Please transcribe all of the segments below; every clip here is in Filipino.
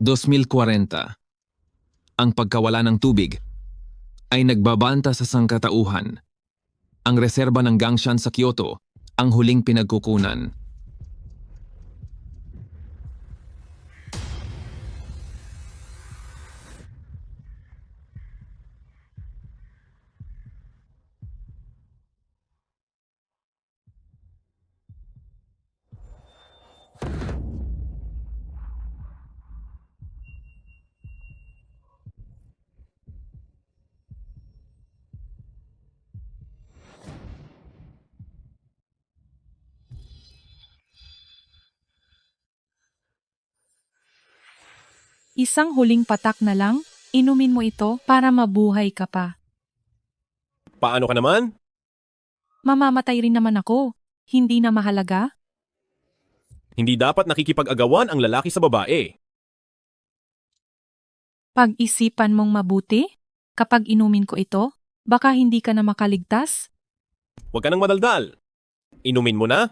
2040, ang pagkawala ng tubig ay nagbabanta sa sangkatauhan. Ang reserba ng Gangshan sa Kyoto ang huling pinagkukunan. Isang huling patak na lang, inumin mo ito para mabuhay ka pa. Paano ka naman? Mamamatay rin naman ako. Hindi na mahalaga? Hindi dapat nakikipag-agawan ang lalaki sa babae. Pag-isipan mong mabuti? Kapag inumin ko ito, baka hindi ka na makaligtas? Huwag ka nang madaldal. Inumin mo na?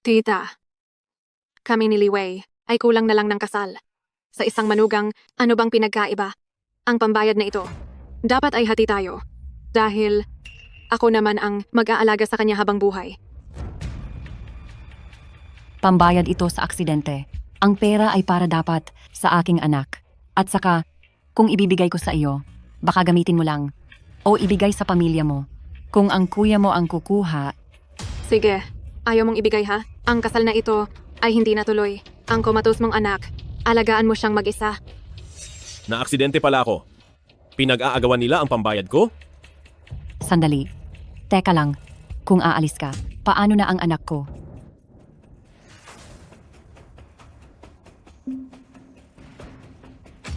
Tita, kami ni Liwei ay kulang na lang ng kasal. Sa isang manugang, ano bang pinagkaiba? Ang pambayad na ito, dapat ay hati tayo. Dahil ako naman ang mag-aalaga sa kanya habang buhay. Pambayad ito sa aksidente. Ang pera ay para dapat sa aking anak. At saka, kung ibibigay ko sa iyo, baka gamitin mo lang. O ibigay sa pamilya mo. Kung ang kuya mo ang kukuha, Sige, ayaw mong ibigay ha? Ang kasal na ito ay hindi natuloy. Ang komatos mong anak, alagaan mo siyang mag-isa. Naaksidente pala ako. Pinag-aagawan nila ang pambayad ko? sandali. Teka lang, kung aalis ka, paano na ang anak ko?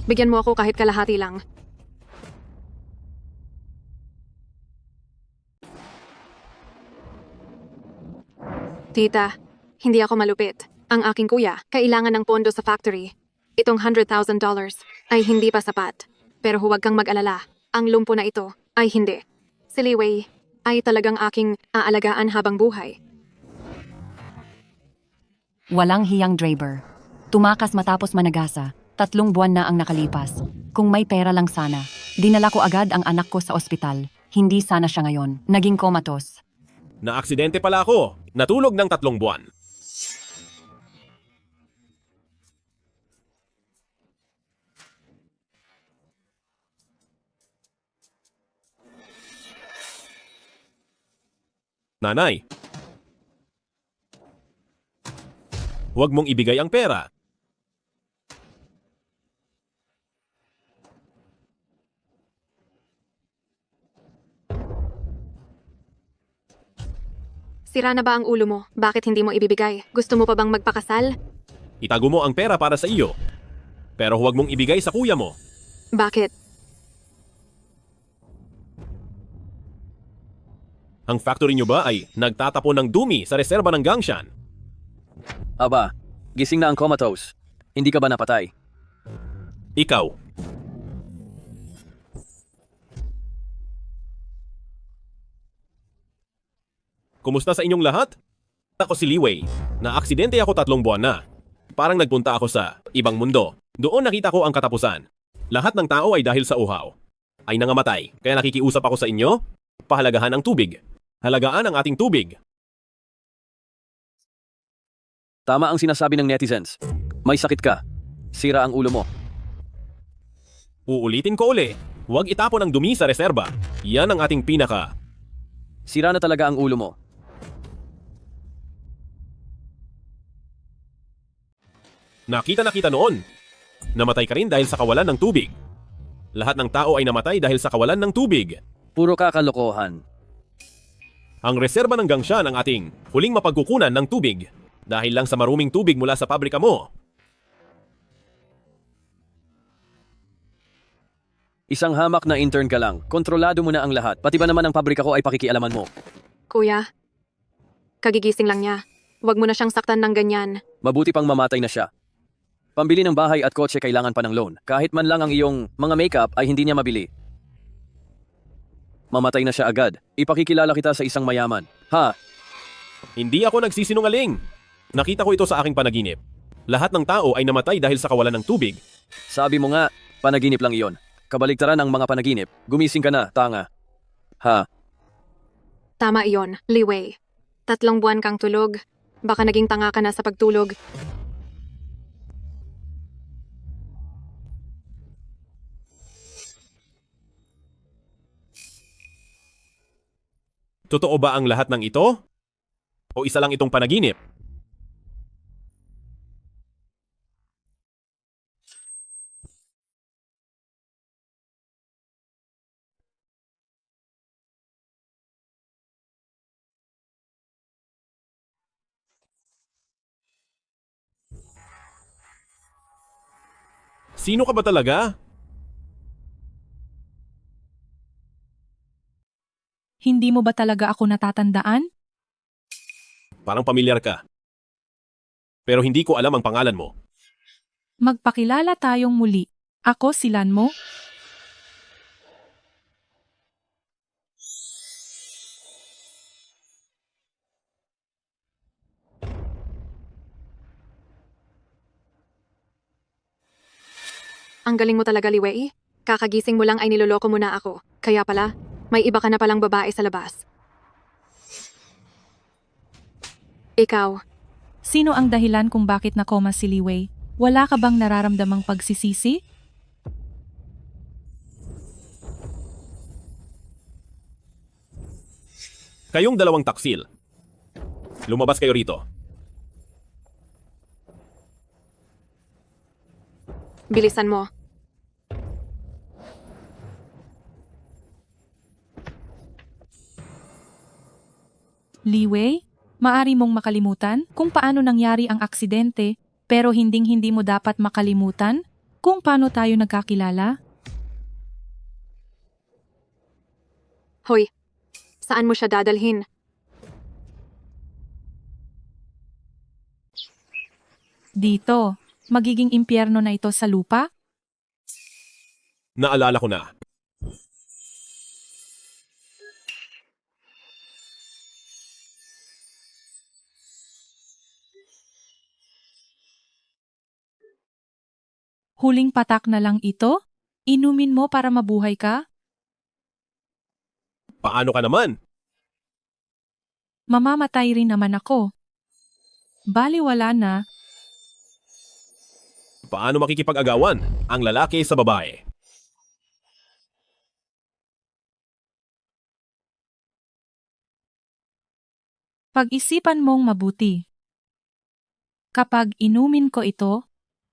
Bigyan mo ako kahit kalahati lang. Tita, hindi ako malupit. Ang aking kuya, kailangan ng pondo sa factory. Itong $100,000 ay hindi pa sapat. Pero huwag kang mag-alala. Ang lumpo na ito ay hindi. Si Liwei ay talagang aking aalagaan habang buhay. Walang hiyang driver. Tumakas matapos managasa. 3 buwan na ang nakalipas. Kung may pera lang sana. Dinala ko agad ang anak ko sa ospital. Hindi sana siya ngayon. Naging komatos. Naaksidente pala ako. Natulog ng 3 buwan. Nanay, huwag mong ibigay ang pera. Sira na ba ang ulo mo? Bakit hindi mo ibibigay? Gusto mo pa bang magpakasal? Itago mo ang pera para sa iyo. Pero huwag mong ibigay sa kuya mo. Bakit? Ang factory nyo ba ay nagtatapon ng dumi sa reserba ng Gangshan? Aba, gising na ang comatose. Hindi ka ba napatay? Ikaw, kumusta sa inyong lahat? Ako si Liwei. Naaksidente ako 3 buwan na. Parang nagpunta ako sa ibang mundo. Doon nakita ko ang katapusan. Lahat ng tao ay dahil sa uhaw. Ay nangamatay. Kaya nakikiusap ako sa inyo, pahalagahan ang tubig. Halagaan ang ating tubig. Tama ang sinasabi ng netizens. May sakit ka. Sira ang ulo mo. Uulitin ko uli. Huwag itapon ang dumi sa reserba. Yan ang ating pinaka. Sira na talaga ang ulo mo. Nakita na kita noon. Namatay ka rin dahil sa kawalan ng tubig. Lahat ng tao ay namatay dahil sa kawalan ng tubig. Puro kakalokohan. Ang reserba ng Gangshan ang ating huling mapagkukunan ng tubig dahil lang sa maruming tubig mula sa pabrika mo. Isang hamak na intern ka lang. Kontrolado mo na ang lahat. Pati ba naman ang pabrika ko ay pakikialaman mo? Kuya, kagigising lang niya. Huwag mo na siyang saktan ng ganyan. Mabuti pang mamatay na siya. Pambili ng bahay at kotse kailangan pa ng loan. Kahit man lang ang iyong mga makeup ay hindi niya mabili. Mamatay na siya agad. Ipakikilala kita sa isang mayaman. Ha? Hindi ako nagsisinungaling. Nakita ko ito sa aking panaginip. Lahat ng tao ay namatay dahil sa kawalan ng tubig. Sabi mo nga, panaginip lang iyon. Kabaligtaran ang mga panaginip. Gumising ka na, tanga. Ha? Tama iyon, Li Wei. 3 buwan kang tulog. Baka naging tanga ka na sa pagtulog. Totoo ba ang lahat ng ito? O isa lang itong panaginip? Sino ka ba talaga? Hindi mo ba talaga ako natatandaan? Parang pamilyar ka. Pero hindi ko alam ang pangalan mo. Magpakilala tayong muli. Ako si Lanmo. Ang galing mo talaga, Li Wei. Kakagising mo lang ay niloloko mo na ako. Kaya pala, may iba ka na palang babae sa labas. Ikaw, Sino ang dahilan kung bakit nakoma si Li Wei? Wala ka bang nararamdamang pagsisisi? Kayong dalawang taksil. Lumabas kayo rito. bilisan mo. Li Wei, maari mong makalimutan kung paano nangyari ang aksidente, pero hinding-hindi mo dapat makalimutan kung paano tayo nagkakilala. Hoy, saan mo siya dadalhin? Dito, magiging impyerno na ito sa lupa? Naalala ko na. Huling patak na lang ito? Inumin mo para mabuhay ka? Paano ka naman? Mamamatay rin naman ako. Baliwala na. Paano makikipag-agawan ang lalaki sa babae? Pag-isipan mong mabuti. Kapag inumin ko ito,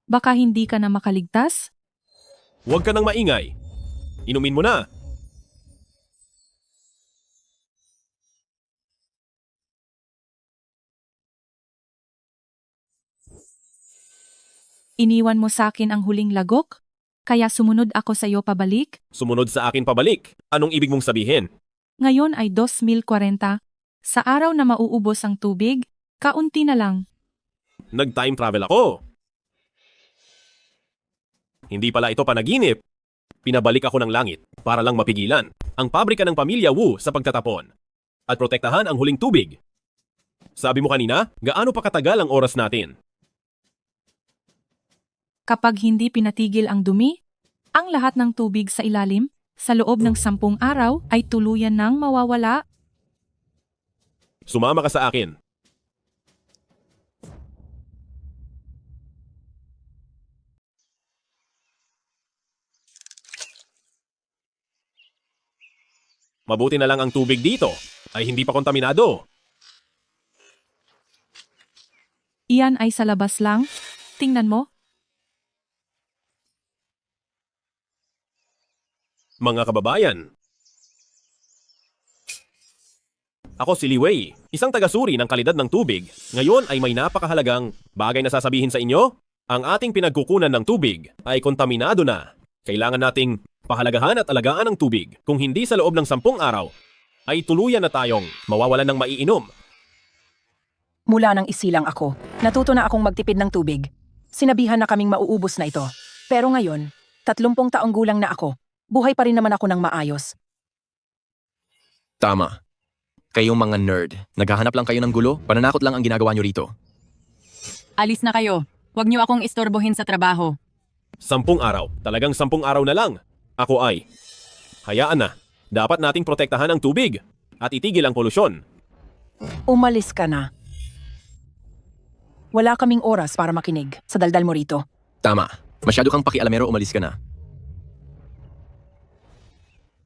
baka hindi ka na makaligtas? Huwag ka nang maingay. Inumin mo na. Iniwan mo sa akin ang huling lagok? Kaya sumunod ako sa iyo pabalik? Sumunod sa akin pabalik. Anong ibig mong sabihin? Ngayon ay 2040. Sa araw na mauubos ang tubig, kaunti na lang. Nag-time travel ako. Hindi pala ito panaginip. Pinabalik ako ng langit para lang mapigilan ang pabrika ng pamilya Wu sa pagtatapon at protektahan ang huling tubig. Sabi mo kanina, gaano pa katagal ang oras natin? Kapag hindi pinatigil ang dumi, ang lahat ng tubig sa ilalim, sa loob ng 10 araw ay tuluyan nang mawawala. Sumama ka sa akin. Mabuti na lang ang tubig dito ay hindi pa kontaminado. Iyan ay sa labas lang. Tingnan mo. Mga kababayan, ako si Li Wei, isang tagasuri ng kalidad ng tubig. Ngayon ay may napakahalagang bagay na sasabihin sa inyo. Ang ating pinagkukunan ng tubig ay kontaminado na. Kailangan nating Pahalagahan at alagaan ang tubig. Kung hindi sa loob ng 10 araw, ay tuluyan na tayong mawawalan ng maiinom. Mula nang isilang ako, natuto na akong magtipid ng tubig. Sinabihan na kaming mauubos na ito. Pero ngayon, 30 taong gulang na ako. Buhay pa rin naman ako ng maayos. Tama. Kayong mga nerd, naghahanap lang kayo ng gulo, pananakot lang ang ginagawa nyo rito. Alis na kayo. Huwag niyo akong istorbohin sa trabaho. 10 araw. Talagang 10 araw na lang. Ako ay, hayaan na. Dapat nating protektahan ang tubig at itigil ang polusyon. Umalis ka na. Wala kaming oras para makinig sa daldal mo rito. Tama. Masyado kang pakialamero, umalis ka na.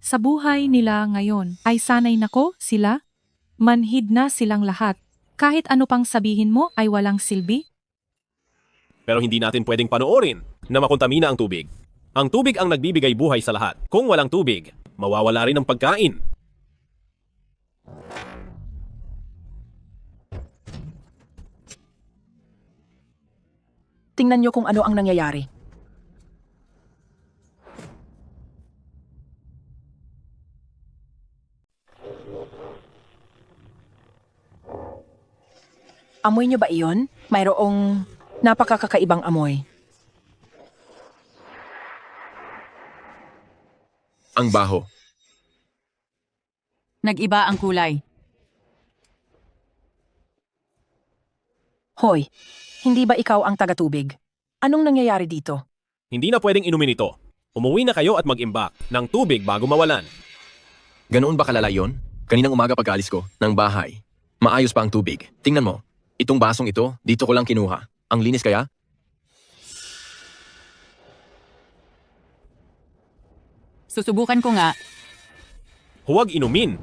Sa buhay nila ngayon ay sanay nako sila. Manhid na silang lahat. Kahit ano pang sabihin mo ay walang silbi. Pero hindi natin pwedeng panoorin na makontamina ang tubig. Ang tubig ang nagbibigay buhay sa lahat. Kung walang tubig, mawawala rin ang pagkain. Tingnan niyo kung ano ang nangyayari. Amoy niyo ba iyon? Mayroong napakakakaibang amoy. Ang baho. Nag-iba ang kulay. Hoy, hindi ba ikaw ang taga-tubig? Anong nangyayari dito? Hindi na pwedeng inumin ito. Umuwi na kayo at mag-imbak ng tubig bago mawalan. Ganoon ba kalala yun? Kaninang umaga pag-alis ko ng bahay, maayos pa ang tubig. Tingnan mo, itong basong ito, dito ko lang kinuha. Ang linis kaya? Susubukan ko nga. Huwag inumin.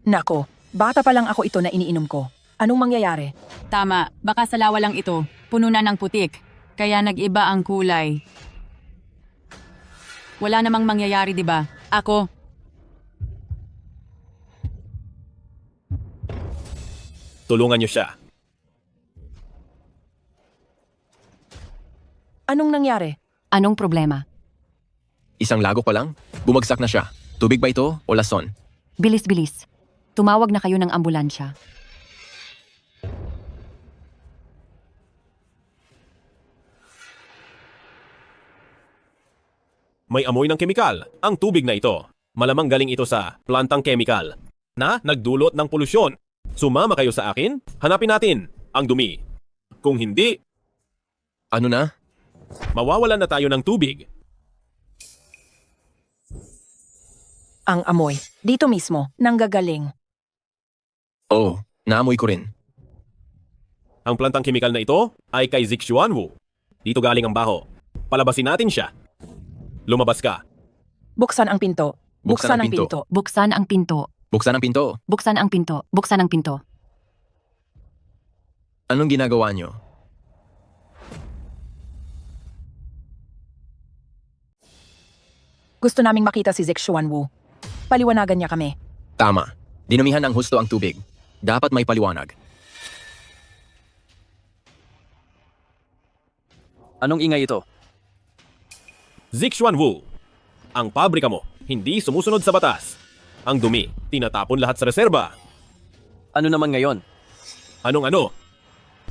Nako, bata pa lang ako ito na iniinom ko. Anong mangyayari? Tama, baka salawa lang ito. Puno na ng putik. Kaya nag-iba ang kulay. Wala namang mangyayari, di ba? Ako, Tulungan niyo siya. Anong nangyari? anong problema? Isang lagok pa lang? Bumagsak na siya. Tubig ba ito o lason? Bilis-bilis. Tumawag na kayo ng ambulansya. May amoy ng kemikal ang tubig na ito. Malamang galing ito sa plantang kemikal na nagdulot ng polusyon. Sumama kayo sa akin, hanapin natin ang dumi. Kung hindi, Ano na? mawawalan na tayo ng tubig. Ang amoy. Dito mismo, nanggagaling. Oo, naamoy ko rin. Ang plantang kemikal na ito ay kay Zik Xuanwu. Dito galing ang baho. Palabasin natin siya. Lumabas ka. Buksan ang pinto. Buksan ang pinto. Buksan ang pinto. Buksan ang pinto. Buksan ang pinto. Buksan ang pinto. Anong ginagawa nyo? Gusto naming makita si Zek Xuanwu. Paliwanagan niya kami. Tama. Dinumihan ng husto ang tubig. Dapat may paliwanag. Anong ingay ito? Zik Xuanwu. Ang pabrika mo, hindi sumusunod sa batas. Ang dumi, tinatapon lahat sa reserba. Ano naman ngayon? Anong ano?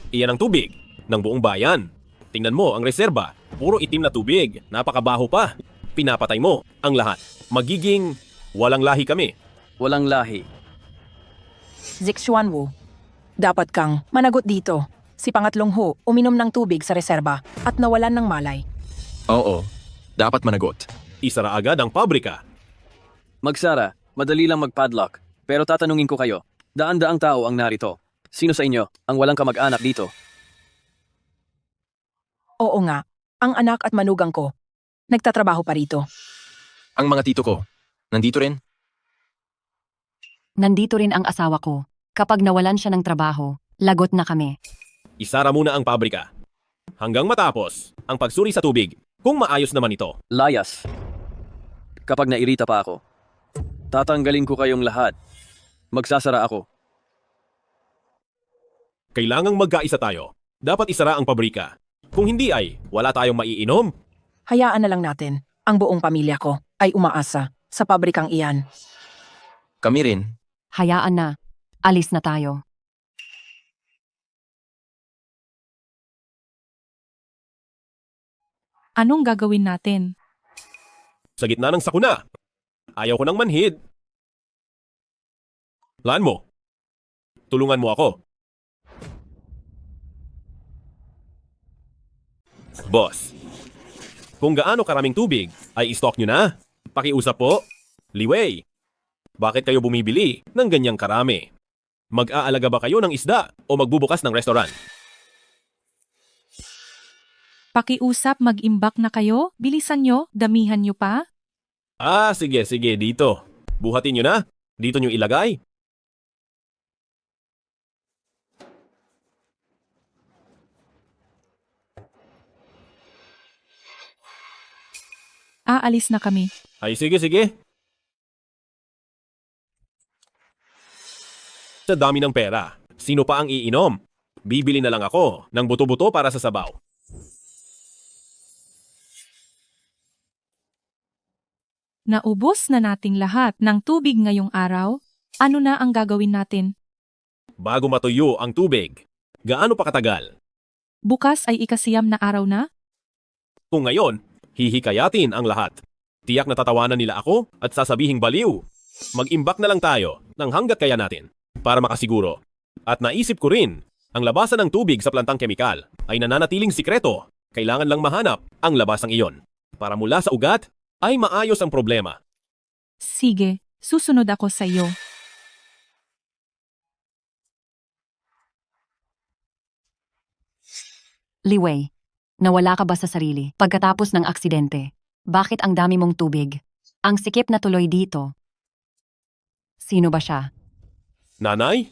Iyan ang tubig ng buong bayan. Tingnan mo ang reserba, puro itim na tubig, napakabaho pa. Pinapatay mo ang lahat. Magiging walang lahi kami. Walang lahi. Zek Xuanwu, dapat kang managot dito. Si Pangatlong Ho uminom ng tubig sa reserba at nawalan ng malay. Oo, dapat managot. Isara agad ang pabrika. Magsara, madali lang mag-padlock. Pero tatanungin ko kayo, daan-daang tao ang narito. Sino sa inyo ang walang kamag-anak dito? Oo nga, ang anak at manugang ko. Nagtatrabaho pa rito. Ang mga tito ko, nandito rin? Nandito rin ang asawa ko. Kapag nawalan siya ng trabaho, lagot na kami. Isara muna ang pabrika. Hanggang matapos ang pagsuri sa tubig kung maayos naman ito. Layas. Kapag nairita pa ako, tatanggalin ko kayong lahat. Magsasara ako. Kailangang magkaisa tayo. Dapat isara ang pabrika. Kung hindi ay wala tayong maiinom. Hayaan na lang natin. Ang buong pamilya ko ay umaasa sa pabrikang iyan. Kami rin. Hayaan na. Alis na tayo. Anong gagawin natin? Sa gitna ng sakuna. Ayaw ko ng manhid. Laan mo. Tulungan mo ako. Boss, kung gaano karaming tubig ay i-stock nyo na. Pakiusap po. Liway, bakit kayo bumibili ng ganyang karami? Mag-aalaga ba kayo ng isda o magbubukas ng restaurant? Pakiusap mag-imbak na kayo? Bilisan nyo? Damihan nyo pa? Sige, dito. Buhatin nyo na. Dito nyo ilagay. Aalis na kami. Ay, sige. Sa dami ng pera, sino pa ang iinom? Bibili na lang ako ng buto-buto para sa sabaw. Naubos na nating lahat ng tubig ngayong araw. Ano na ang gagawin natin? Bago matuyo ang tubig, gaano pa katagal? Bukas ay ikasiyam na araw na? Kung ngayon, hihikayatin ang lahat. Tiyak na tatawanan nila ako at sasabihing baliw. Mag-imbak na lang tayo ng hanggat kaya natin para makasiguro. At naisip ko rin, ang labasan ng tubig sa plantang kemikal ay nananatiling sikreto. Kailangan lang mahanap ang labasang iyon. Para mula sa ugat, ay maayos ang problema. Sige, susunod ako sa iyo. Liway, nawala ka ba sa sarili pagkatapos ng aksidente? Bakit ang dami mong tubig? Ang sikip na tuloy dito. Sino ba siya? Nanay?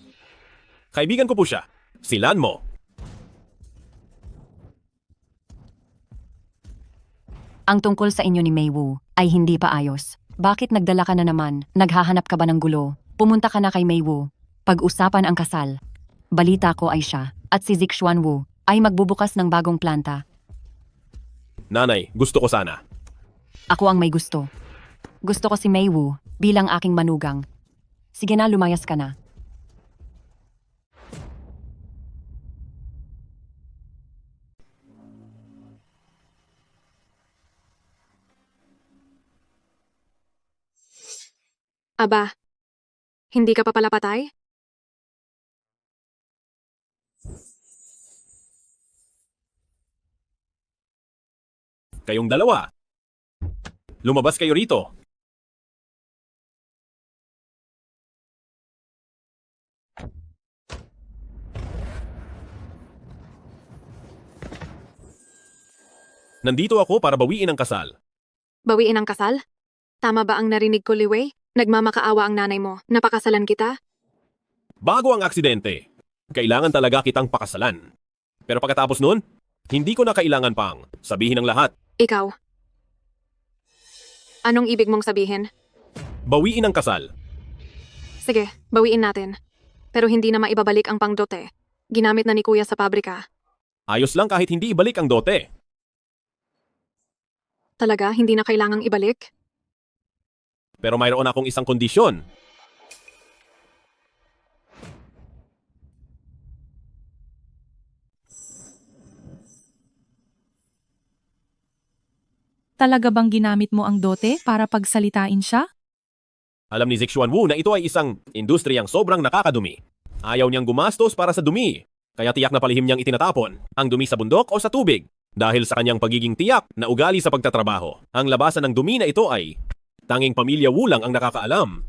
Kaibigan ko po siya. Si Lanmo. Ang tungkol sa inyo ni Maywu ay hindi pa ayos. Bakit nagdala ka na naman? Naghahanap ka ba ng gulo? Pumunta ka na kay Maywu. Pag-usapan ang kasal. Balita ko ay siya at si Zixuan Wu ay magbubukas ng bagong planta. Nanay, gusto ko sana. Ako ang may gusto. Gusto ko si Maywu bilang aking manugang. Sige na, lumayas ka na. Aba, hindi ka pa pala patay? Kayong dalawa. Lumabas kayo rito. Nandito ako para bawiin ang kasal. Bawiin ang kasal? Tama ba ang narinig ko, Liwei? Nagmamakaawa ang nanay mo. Napakasalan kita? Bago ang aksidente, kailangan talaga kitang pakasalan. Pero pagkatapos nun, hindi ko na kailangan pang sabihin ang lahat. Ikaw. Anong ibig mong sabihin? Bawiin ang kasal. Sige, bawiin natin. Pero hindi na maibabalik ang pangdote. Ginamit na ni Kuya sa pabrika. Ayos lang kahit hindi ibalik ang dote. Talaga, hindi na kailangang ibalik? Pero mayroon akong isang kondisyon. Talaga bang ginamit mo ang dote para pagsalitain siya? Alam ni Zixuan Wu na ito ay isang industriyang sobrang nakakadumi. Ayaw niyang gumastos para sa dumi. Kaya tiyak na palihim niyang itinatapon ang dumi sa bundok o sa tubig. Dahil sa kanyang pagiging tiyak na ugali sa pagtatrabaho. Ang labasan ng dumi na ito ay tanging pamilya Wu lang ang nakakaalam.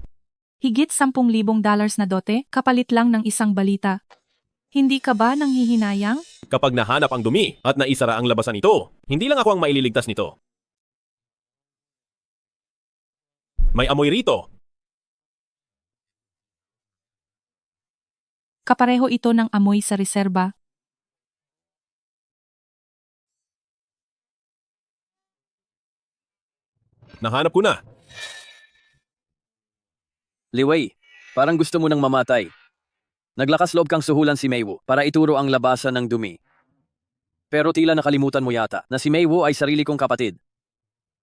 Higit $10,000 na dote, kapalit lang ng isang balita. Hindi ka ba nanghihinayang? Kapag nahanap ang dumi at naisara ang labasan nito, hindi lang ako ang maililigtas nito. May amoy rito. Kapareho ito ng amoy sa reserba. Nahanap ko na. Liwei, parang gusto mo nang mamatay. Naglakas loob kang suhulan si Maywu para ituro ang labasan ng dumi. Pero tila nakalimutan mo yata na si Maywu ay sarili kong kapatid.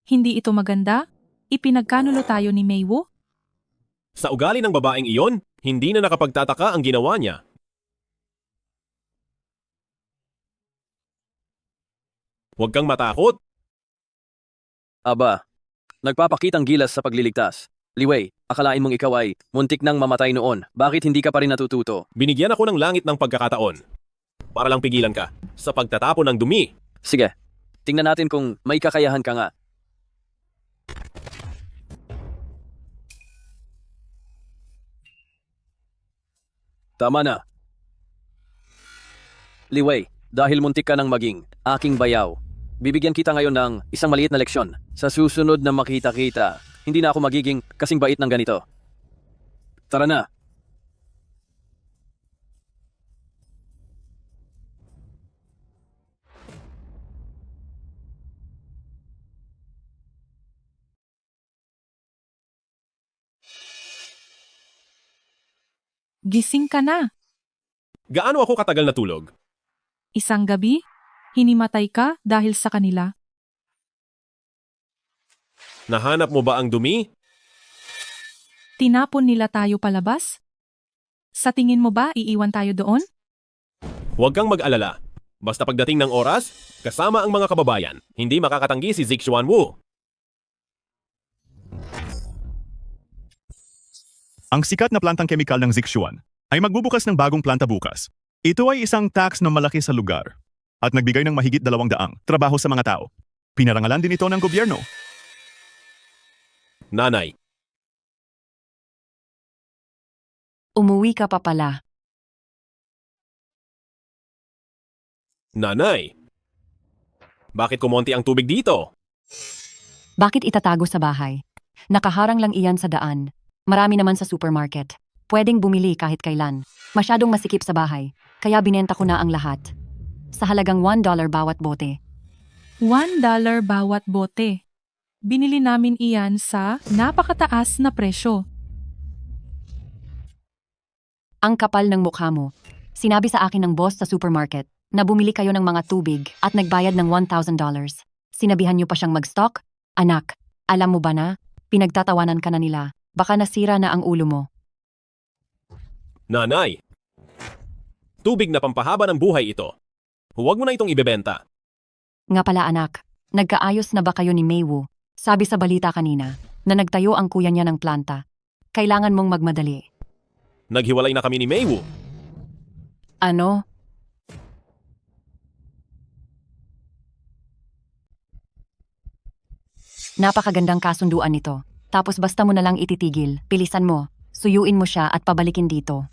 Hindi ito maganda? Ipinagkanulo tayo ni Maywo? Sa ugali ng babaeng iyon, hindi na nakapagtataka ang ginawa niya. Huwag kang matakot. Aba, nagpapakitang gilas sa pagliligtas. Liwei, akalain mong ikaw ay muntik nang mamatay noon. Bakit hindi ka pa rin natututo? Binigyan ako ng langit ng pagkakataon. Para lang pigilan ka sa pagtatapon ng dumi. Sige, tingnan natin kung may kakayahan ka nga. Tama na. Liwei, dahil muntik ka nang maging aking bayaw, bibigyan kita ngayon ng isang maliit na leksyon. Sa susunod na makita-kita, hindi na ako magiging kasing bait ng ganito. Tara na. Gising ka na. Gaano ako katagal natulog? Isang gabi, hinimatay ka dahil sa kanila. Nahanap mo ba ang dumi? Tinapon nila tayo palabas? Sa tingin mo ba iiwan tayo doon? Huwag kang mag-alala. Basta pagdating ng oras, kasama ang mga kababayan, hindi makakatanggi si Zixuan Wu. Ang sikat na plantang kemikal ng Zixuan ay magbubukas ng bagong planta bukas. Ito ay isang tax na malaki sa lugar at nagbigay ng mahigit 200 trabaho sa mga tao. Pinarangalan din ito ng gobyerno. Nanay, Umuwi ka pa pala. nanay. Bakit kumonti ang tubig dito? Bakit itatago sa bahay? Nakaharang lang iyan sa daan. Marami naman sa supermarket. Pwedeng bumili kahit kailan. Masyadong masikip sa bahay, kaya binenta ko na ang lahat. Sa halagang $1 bawat bote. $1 bawat bote. Binili namin iyan sa napakataas na presyo. Ang kapal ng mukha mo. Sinabi sa akin ng boss sa supermarket na bumili kayo ng mga tubig at nagbayad ng $1,000. Sinabihan niyo pa siyang mag-stock? Anak, alam mo ba na? Pinagtatawanan ka na nila. Baka nasira na ang ulo mo. Nanay, tubig na pampahaba ng buhay ito. Huwag mo na itong ibebenta. Nga pala anak, nagkaayos na ba kayo ni Maywo? Sabi sa balita kanina na nagtayo ang kuya niya ng planta. Kailangan mong magmadali. Naghiwalay na kami ni Maywu. Ano? Napakagandang kasunduan nito. Tapos basta mo na lang ititigil. Pilisan mo. Suyuin mo siya at pabalikin dito.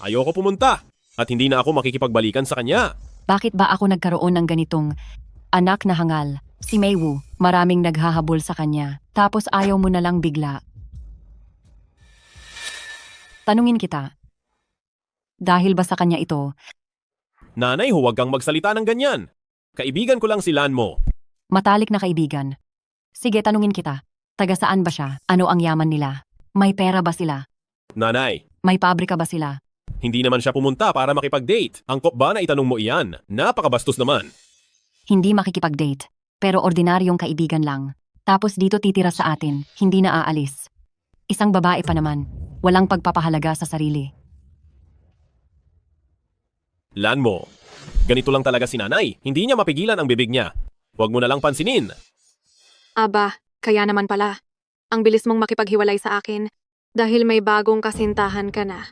Ayoko pumunta at hindi na ako makikipagbalikan sa kanya. Bakit ba ako nagkaroon ng ganitong anak na hangal? Si Maywu, maraming naghahabol sa kanya. Tapos ayaw mo na lang bigla. Tanungin kita. Dahil ba sa kanya ito, Nanay, huwag kang magsalita ng ganyan. Kaibigan ko lang si Lan mo. matalik na kaibigan? Sige, tanungin kita. Taga saan ba siya? Ano ang yaman nila? May pera ba sila? Nanay, May pabrika ba sila? hindi naman siya pumunta para makipag-date. Angkop ba na itanong mo iyan? Napakabastos naman. Hindi makikipag-date. Pero ordinaryong kaibigan lang. Tapos dito titira sa atin, hindi na aalis. Isang babae pa naman. Walang pagpapahalaga sa sarili. Lan mo, ganito lang talaga si nanay. Hindi niya mapigilan ang bibig niya. Huwag mo na lang pansinin. Aba, kaya naman pala. Ang bilis mong makipaghiwalay sa akin dahil may bagong kasintahan ka na.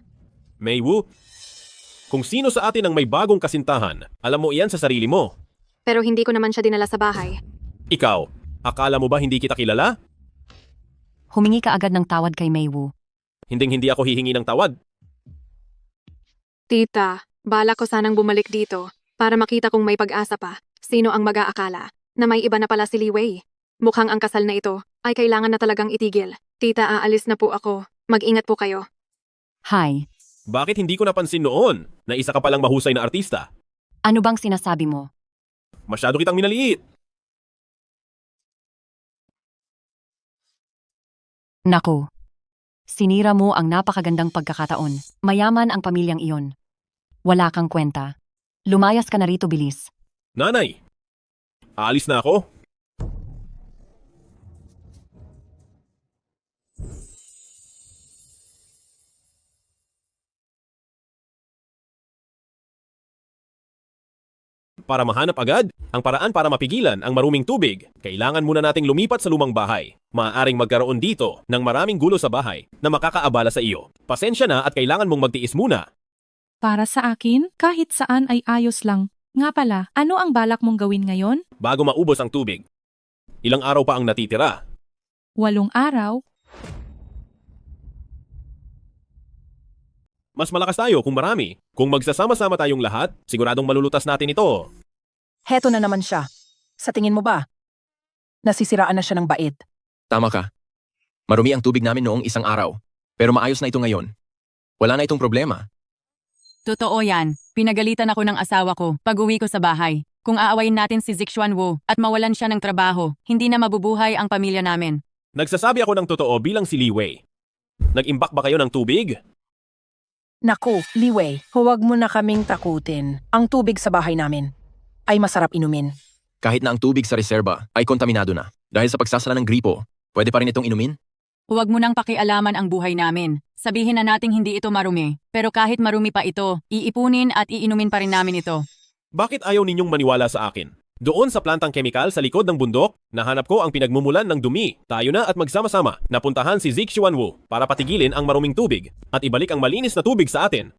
Maywu, kung sino sa atin ang may bagong kasintahan, alam mo iyan sa sarili mo. Pero hindi ko naman siya dinala sa bahay. Ikaw, akala mo ba hindi kita kilala? Humingi ka agad ng tawad kay Maywu. Hinding-hindi ako hihingi ng tawad. Tita, bala ko sanang bumalik dito para makita kung may pag-asa pa. Sino ang mag-aakala na may iba na pala si Li Wei? Mukhang ang kasal na ito ay kailangan na talagang itigil. Tita, aalis na po ako. Mag-ingat po kayo. Hi, Bakit hindi ko napansin noon na isa ka palang mahusay na artista? ano bang sinasabi mo? Masyado kitang minaliit. Naku. Sinira mo ang napakagandang pagkakataon. Mayaman ang pamilyang iyon. Wala kang kwenta. Lumayas ka na rito bilis. Nanay, aalis na ako. Para mahanap agad ang paraan para mapigilan ang maruming tubig, kailangan muna nating lumipat sa lumang bahay. Maaaring magkaroon dito ng maraming gulo sa bahay na makakaabala sa iyo. Pasensya na at kailangan mong magtiis muna. Para sa akin, kahit saan ay ayos lang. Nga pala, ano ang balak mong gawin ngayon? Bago maubos ang tubig, ilang araw pa ang natitira. 8 araw? Mas malakas tayo kung marami. Kung magsasama-sama tayong lahat, siguradong malulutas natin ito. Heto na naman siya. Sa tingin mo ba? Nasisiraan na siya ng bait. Tama ka. Marumi ang tubig namin noong isang araw. Pero maayos na ito ngayon. Wala na itong problema. Totoo yan. Pinagalitan ako ng asawa ko pag uwi ko sa bahay. Kung aawayin natin si Zixuan Wu at mawalan siya ng trabaho, hindi na mabubuhay ang pamilya namin. Nagsasabi ako ng totoo bilang si Li Wei. Nag-imbak ba kayo ng tubig? Naku, Li Wei, huwag mo na kaming takutin. Ang tubig sa bahay namin ay masarap inumin. Kahit na ang tubig sa reserba ay kontaminado na. Dahil sa pagsasala ng gripo, pwede pa rin itong inumin? Huwag mo nang pakialaman ang buhay namin. Sabihin na nating hindi ito marumi. Pero kahit marumi pa ito, iipunin at iinumin pa rin namin ito. Bakit ayaw ninyong maniwala sa akin? Doon sa plantang kemikal sa likod ng bundok, nahanap ko ang pinagmumulan ng dumi. Tayo na at magsama-sama napuntahan si Zixuan Wu para patigilin ang maruming tubig at ibalik ang malinis na tubig sa atin.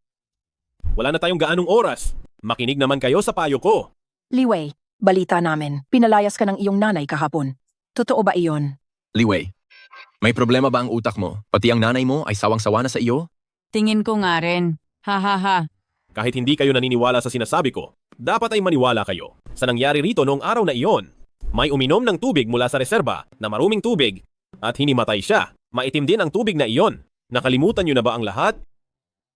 Wala na tayong gaanong oras. Makinig naman kayo sa payo ko. Li Wei, balita namin. Pinalayas ka ng iyong nanay kahapon. Totoo ba iyon? Li Wei, may problema ba ang utak mo? Pati ang nanay mo ay sawang-sawa na sa iyo? Tingin ko nga rin. Ha ha ha. Kahit hindi kayo naniniwala sa sinasabi ko, dapat ay maniwala kayo sa nangyari rito noong araw na iyon. May uminom ng tubig mula sa reserba na maruming tubig at hinimatay siya. Maitim din ang tubig na iyon. Nakalimutan niyo na ba ang lahat?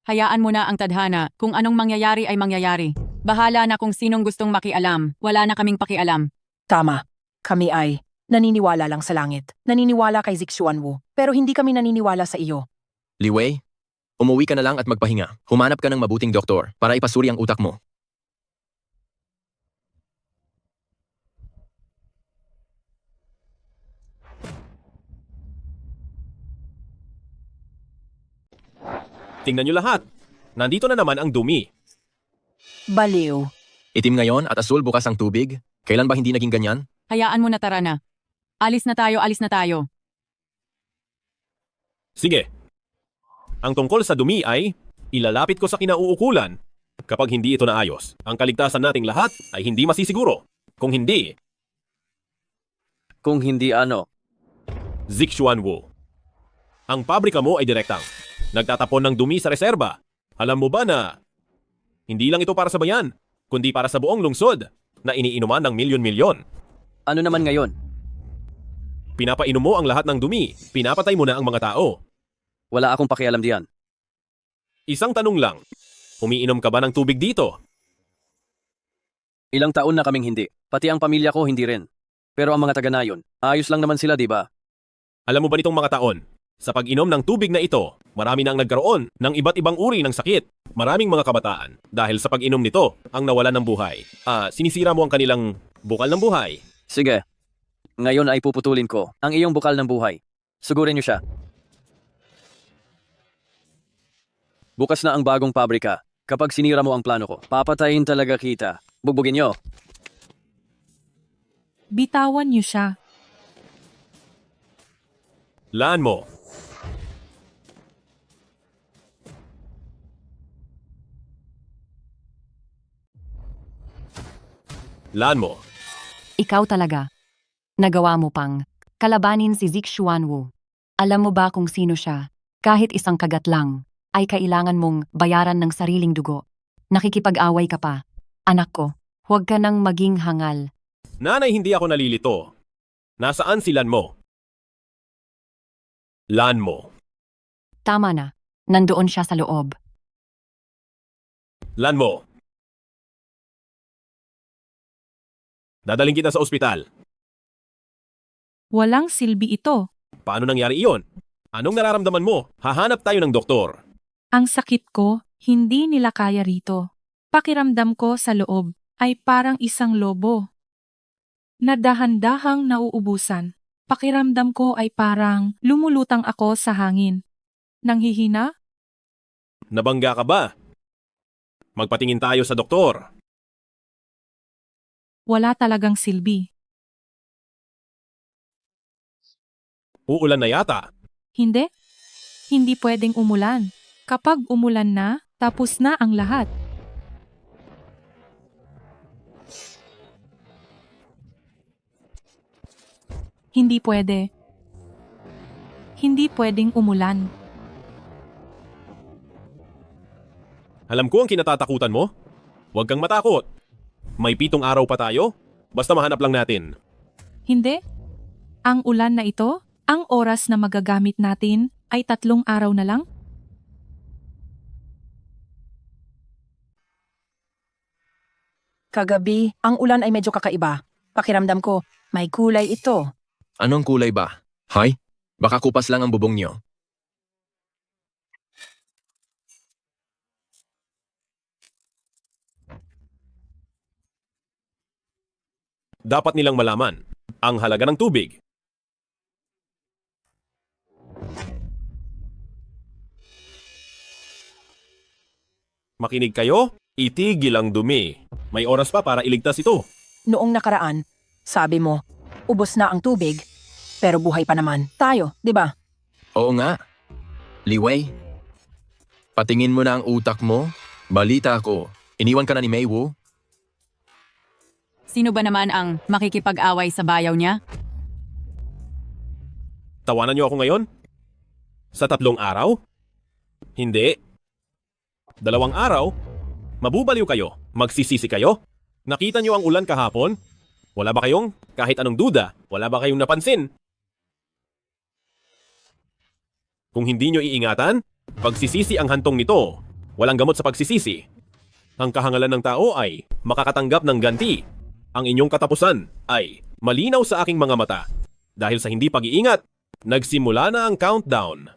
Hayaan mo na ang tadhana. Kung anong mangyayari ay mangyayari. Bahala na kung sinong gustong makialam. Wala na kaming pakialam. Tama. Kami ay naniniwala lang sa langit. Naniniwala kay Zixuan Wu. Pero hindi kami naniniwala sa iyo. Li Wei, umuwi ka na lang at magpahinga. Humanap ka ng mabuting doktor para ipasuri ang utak mo. Tingnan niyo lahat. Nandito na naman ang dumi. Baliw. Itim ngayon at asul bukas ang tubig. Kailan ba hindi naging ganyan? Hayaan mo na, tara na. Alis na tayo, alis na tayo. Sige. Ang tungkol sa dumi ay ilalapit ko sa kinauukulan. Kapag hindi ito naayos, ang kaligtasan nating lahat ay hindi masisiguro. Kung hindi, Ano? Zixuan Wu. Ang pabrika mo ay direktang nagtatapon ng dumi sa reserba. Alam mo ba na hindi lang ito para sa bayan, kundi para sa buong lungsod na iniinuman ng milyon-milyon. Ano naman ngayon? Pinapainom mo ang lahat ng dumi, pinapatay mo na ang mga tao. Wala akong pakialam diyan. Isang tanong lang, umiinom ka ba ng tubig dito? Ilang taon na kaming hindi. Pati ang pamilya ko hindi rin. Pero ang mga taga nayon, ayos lang naman sila, di ba? Alam mo ba nitong mga taon, sa pag-inom ng tubig na ito, marami na ang nagkaroon ng iba't ibang uri ng sakit. Maraming mga kabataan, dahil sa pag-inom nito, ang nawalan ng buhay. Sinisira mo ang kanilang bukal ng buhay. Sige. Ngayon ay puputulin ko ang iyong bukal ng buhay. Sugurin niyo siya. Bukas na ang bagong pabrika. Kapag sinira mo ang plano ko, papatayin talaga kita. Bugbugin niyo. Bitawan niyo siya. Laan mo. Laan mo. Ikaw talaga. Nagawa mo pang kalabanin si Zixuan Wu. Alam mo ba kung sino siya? Kahit isang kagat lang, ay kailangan mong bayaran ng sariling dugo. Nakikipag-away ka pa. Anak ko, huwag ka nang maging hangal. Nanay, hindi ako nalilito. Nasaan si Lan mo? Lan mo. Tama na. Nandoon siya sa loob. Lan mo. Dadaling kita sa ospital. Walang silbi ito. Paano nangyari iyon? Anong nararamdaman mo? Hahanap tayo ng doktor. Ang sakit ko, hindi nila kaya rito. Pakiramdam ko sa loob ay parang isang lobo. Nadahan-dahang nauubusan. Pakiramdam ko ay parang lumulutang ako sa hangin. Nanghihina? Nabangga ka ba? Magpatingin tayo sa doktor. wala talagang silbi. Uulan na yata. Hindi? Hindi pwedeng umulan. Kapag umulan na, tapos na ang lahat. Hindi pwede. Hindi pwedeng umulan. Alam ko ang kinatatakutan mo. Huwag kang matakot. May 7 araw pa tayo. Basta mahanap lang natin. Hindi? Ang ulan na ito, ang oras na magagamit natin ay 3 araw na lang? Kagabi, ang ulan ay medyo kakaiba. Pakiramdam ko, may kulay ito. Anong kulay ba? Hay? Baka kupas lang ang bubong niyo. Dapat nilang malaman ang halaga ng tubig. Makinig kayo, itigil ang dumi. May oras pa para iligtas ito. Noong nakaraan, sabi mo, ubos na ang tubig, pero buhay pa naman. Tayo, di ba? Oo nga. Liwei, patingin mo na ang utak mo. Balita ko, iniwan ka na ni Mei Wu. Sino ba naman ang makikipag-away sa bayaw niya? Tawanan niyo ako ngayon? Sa 3 araw? Hindi. 2 araw? Mabubaliw kayo. Magsisisi kayo. Nakita niyo ang ulan kahapon? Wala ba kayong kahit anong duda? Wala ba kayong napansin? Kung hindi niyo iingatan, pagsisisi ang hantong nito. Walang gamot sa pagsisisi. Ang kahangalan ng tao ay makakatanggap ng ganti. Ang inyong katapusan ay malinaw sa aking mga mata. Dahil sa hindi pag-iingat, nagsimula na ang countdown.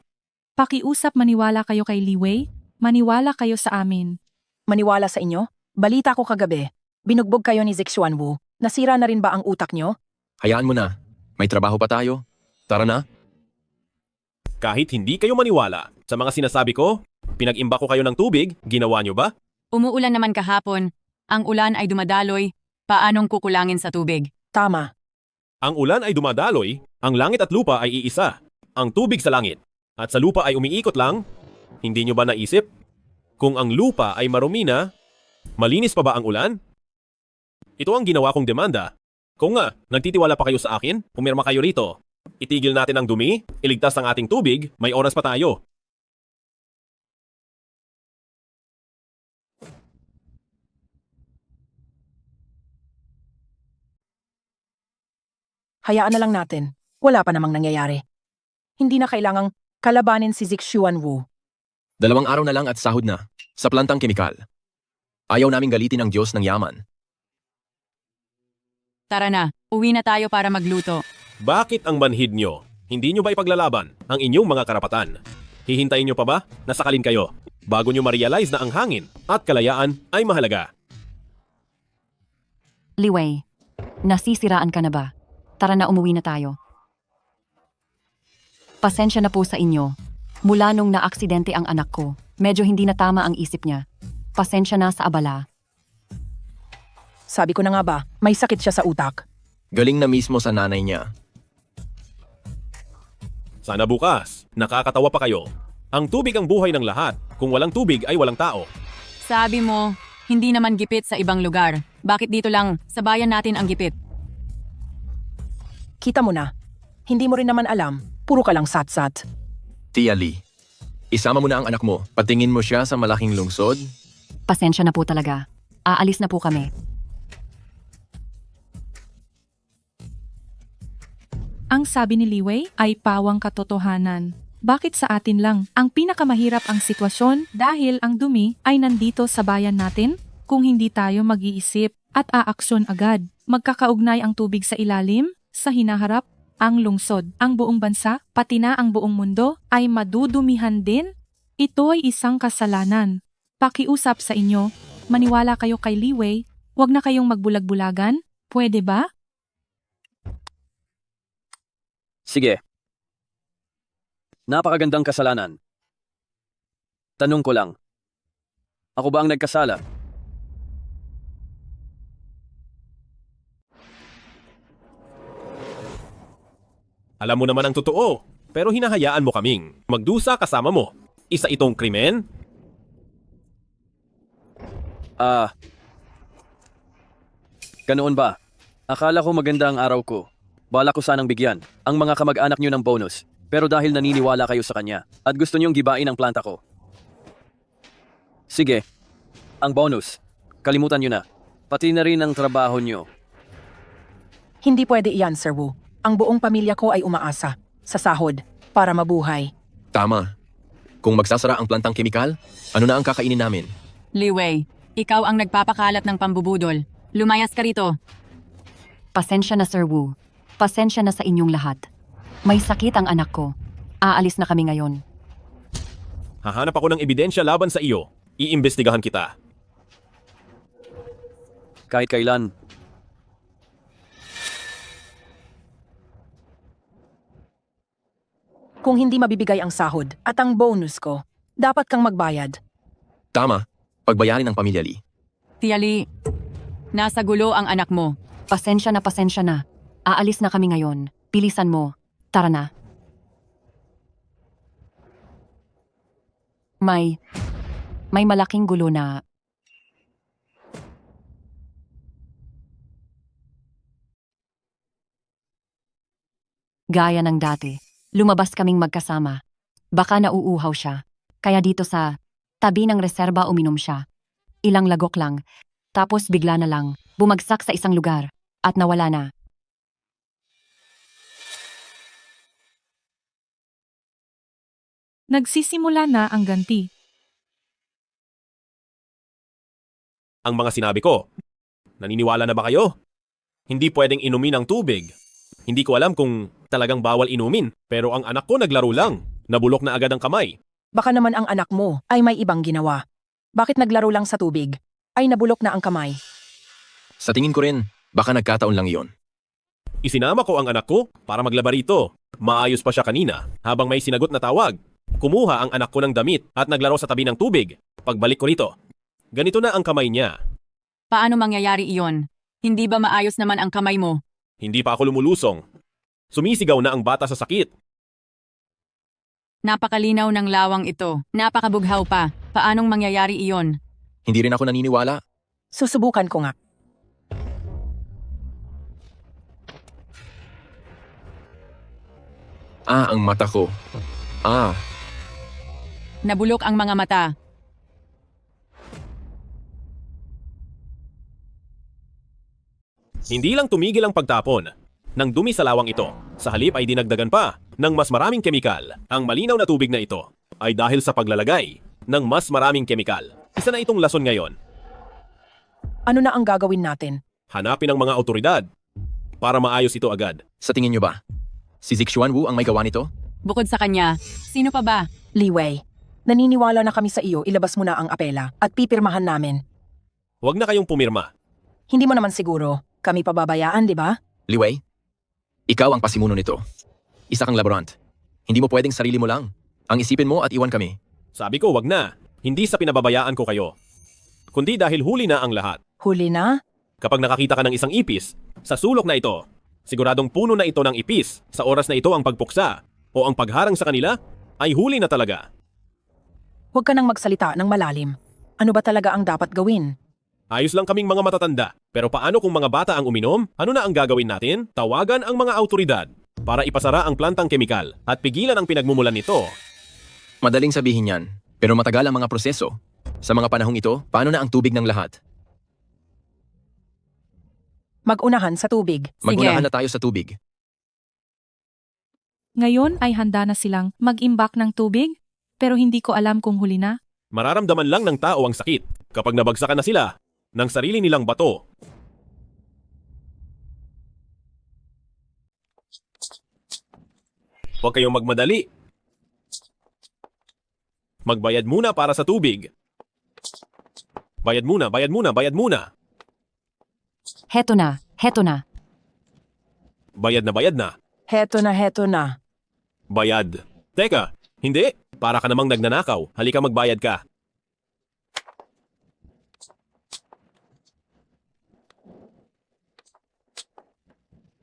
Pakiusap maniwala kayo kay Liwei, maniwala kayo sa amin. Maniwala sa inyo? Balita ko kagabi, binugbog kayo ni Zixuan Wu. Nasira na rin ba ang utak nyo? Hayaan mo na. May trabaho pa tayo. Tara na. Kahit hindi kayo maniwala sa mga sinasabi ko, pinag-imba ko kayo ng tubig, ginawa niyo ba? Umuulan naman kahapon. Ang ulan ay dumadaloy. Paanong kukulangin sa tubig? Tama. Ang ulan ay dumadaloy, ang langit at lupa ay iisa. Ang tubig sa langit at sa lupa ay umiikot lang. Hindi niyo ba naisip? Kung ang lupa ay marumi na, malinis pa ba ang ulan? Ito ang ginawa kong demanda. Kung nga, nagtitiwala pa kayo sa akin, pumirma kayo rito. Itigil natin ang dumi, iligtas ang ating tubig, may oras pa tayo. Hayaan na lang natin. Wala pa namang nangyayari. Hindi na kailangang kalabanin si Zixuan Wu. 2 araw na lang at sahod na. Sa plantang kemikal. Ayaw naming galitin ang Diyos ng yaman. Tara na, uwi na tayo para magluto. Bakit ang manhid nyo? Hindi nyo ba ipaglalaban ang inyong mga karapatan? Hihintayin nyo pa ba na sakalin kayo bago nyo ma-realize na ang hangin at kalayaan ay mahalaga? Liwei, nasisiraan ka na ba? Tara na, umuwi na tayo. Pasensya na po sa inyo. Mula nung naaksidente ang anak ko, medyo hindi na tama ang isip niya. Pasensya na sa abala. Sabi ko na nga ba, may sakit siya sa utak. Galing na mismo sa nanay niya. Sana bukas, nakakatawa pa kayo. Ang tubig ang buhay ng lahat. Kung walang tubig ay walang tao. Sabi mo, hindi naman gipit sa ibang lugar. Bakit dito lang, sa bayan natin ang gipit? Kita mo na. Hindi mo rin naman alam. Puro ka lang sat-sat. Tia Lee, isama mo na ang anak mo. Patingin mo siya sa malaking lungsod. Pasensya na po talaga. Aalis na po kami. Ang sabi ni Liwei ay pawang katotohanan. Bakit sa atin lang ang pinakamahirap ang sitwasyon dahil ang dumi ay nandito sa bayan natin? Kung hindi tayo mag-iisip at aaksyon agad, magkakaugnay ang tubig sa ilalim, sa hinaharap, ang lungsod, ang buong bansa, pati na ang buong mundo ay madudumihan din. Ito ay isang kasalanan. Pakiusap sa inyo, maniwala kayo kay Liwei, huwag na kayong magbulag-bulagan, pwede ba? Sige. Napakagandang kasalanan. Tanong ko lang. Ako ba ang nagkasala? Alam mo naman ang totoo, pero hinahayaan mo kaming magdusa kasama mo. Isa itong krimen? Ganoon ba? Akala ko maganda ang araw ko. Bala ko sanang bigyan ang mga kamag-anak niyo ng bonus. Pero dahil naniniwala kayo sa kanya at gusto niyong gibain ang planta ko. Sige, ang bonus. Kalimutan niyo na. Pati na rin ang trabaho niyo. Hindi pwede iyan, Sir Wu. Ang buong pamilya ko ay umaasa sa sahod para mabuhay. Tama. Kung magsasara ang plantang kemikal, ano na ang kakainin namin? Li Wei, ikaw ang nagpapakalat ng pambubudol. Lumayas ka rito. Pasensya na, Sir Wu. Pasensya na sa inyong lahat. May sakit ang anak ko. Aalis na kami ngayon. Hahanap ako ng ebidensya laban sa iyo. Iimbestigahan kita. Kahit kailan. Kung hindi mabibigay ang sahod at ang bonus ko, dapat kang magbayad. Tama. Pagbayarin ang pamilya Lee. Tia Li, nasa gulo ang anak mo. Pasensya na, pasensya na. Aalis na kami ngayon. Bilisan mo. Tara na. May malaking gulo na. Gaya ng dati, lumabas kaming magkasama. Baka nauuhaw siya. Kaya dito sa tabi ng reserba uminom siya. Ilang lagok lang. Tapos bigla na lang, bumagsak sa isang lugar. At nawala na. Nagsisimula na ang ganti. Ang mga sinabi ko. Naniniwala na ba kayo? Hindi pwedeng inumin ang tubig. Hindi ko alam kung talagang bawal inumin, pero ang anak ko naglaro lang. Nabulok na agad ang kamay. Baka naman ang anak mo ay may ibang ginawa. Bakit naglaro lang sa tubig? Ay nabulok na ang kamay. Sa tingin ko rin, baka nagkataon lang iyon. Isinama ko ang anak ko para maglaba rito. Maayos pa siya kanina habang may sinagot na tawag. Kumuha ang anak ko ng damit at naglaro sa tabi ng tubig. Pagbalik ko rito, ganito na ang kamay niya. Paano mangyayari iyon? Hindi ba maayos naman ang kamay mo? Hindi pa ako lumulusong. Sumisigaw na ang bata sa sakit. Napakalinaw ng lawang ito. Napakabughaw pa. Paanong mangyayari iyon? Hindi rin ako naniniwala. Susubukan ko nga. Ang mata ko. Nabulok ang mga mata. Hindi lang tumigil ang pagtapon ng dumi sa lawang ito. Sa halip ay dinagdagan pa ng mas maraming kemikal. Ang malinaw na tubig na ito ay dahil sa paglalagay ng mas maraming kemikal. Isa na itong lason ngayon. Ano na ang gagawin natin? Hanapin ang mga autoridad para maayos ito agad. Sa tingin nyo ba? Si Zixuan Wu ang may gawa nito? Bukod sa kanya, sino pa ba? Li Wei, naniniwala na kami sa iyo, ilabas mo na ang apela at pipirmahan namin. Huwag na kayong pumirma. Hindi mo naman siguro kami pababayaan, di ba? Li Wei, ikaw ang pasimuno nito. Isa kang laborant. Hindi mo pwedeng sarili mo lang. Ang isipin mo at iwan kami. Sabi ko wag na. Hindi sa pinababayaan ko kayo. Kundi dahil huli na ang lahat. Huli na? Kapag nakakita ka ng isang ipis, sa sulok na ito, siguradong puno na ito ng ipis. Sa oras na ito ang pagpuksa o ang pagharang sa kanila, ay huli na talaga. Huwag ka nang magsalita ng malalim. Ano ba talaga ang dapat gawin? Ayos lang kaming mga matatanda. Pero paano kung mga bata ang uminom? Ano na ang gagawin natin? Tawagan ang mga autoridad para ipasara ang plantang kemikal at pigilan ang pinagmumulan nito. Madaling sabihin yan, pero matagal ang mga proseso. Sa mga panahong ito, paano na ang tubig ng lahat? Mag-unahan sa tubig. Mag-unahan na tayo sa tubig. Ngayon ay handa na silang mag-imbak ng tubig, pero hindi ko alam kung huli na. Mararamdaman lang ng tao ang sakit kapag nabagsakan na sila ng sarili nilang bato. Huwag kayong magmadali. Magbayad muna para sa tubig. Bayad muna, bayad muna, bayad muna. Heto na, heto na. Bayad na, bayad na. Heto na, heto na. Bayad. Teka, hindi. Para ka namang nagnanakaw. Halika magbayad ka.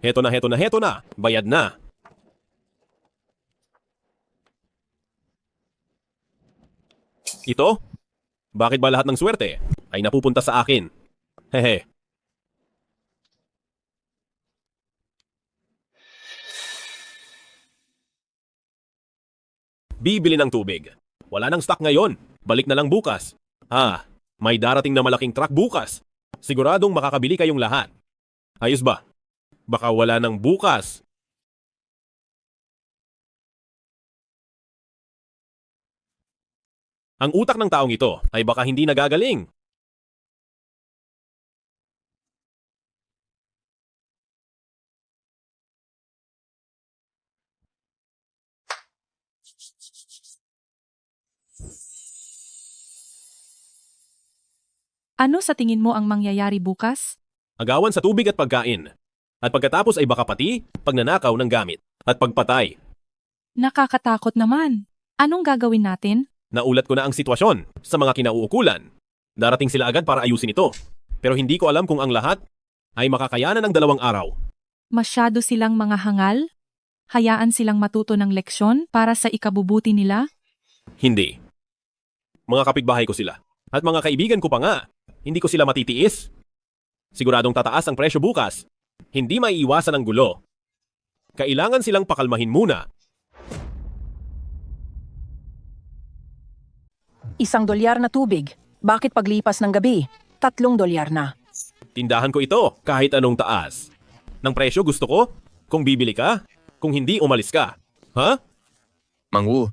Heto na, heto na, heto na. Bayad na. Ito? Bakit ba lahat ng swerte ay napupunta sa akin? Hehe. Bibili ng tubig. Wala nang stock ngayon. Balik na lang bukas. May darating na malaking truck bukas. Siguradong makakabili kayong lahat. Ayos ba? Baka wala nang bukas. Ang utak ng taong ito ay baka hindi nagagaling. Ano sa tingin mo ang mangyayari bukas? Agawan sa tubig at pagkain. At pagkatapos ay baka pati pagnanakaw ng gamit at pagpatay. Nakakatakot naman. Anong gagawin natin? Naulat ko na ang sitwasyon sa mga kinauukulan. Darating sila agad para ayusin ito. Pero hindi ko alam kung ang lahat ay makakayanan ng 2 araw. Masyado silang mga hangal? Hayaan silang matuto ng leksyon para sa ikabubuti nila? Hindi. Mga kapitbahay ko sila. At mga kaibigan ko pa nga. Hindi ko sila matitiis. Siguradong tataas ang presyo bukas. Hindi maiiwasan ang gulo. Kailangan silang pakalmahin muna. $1 na tubig. Bakit paglipas ng gabi, $3 na? Tindahan ko ito kahit anong taas. Ng presyo gusto ko? Kung bibili ka? Kung hindi, umalis ka. Ha? Mang Wu,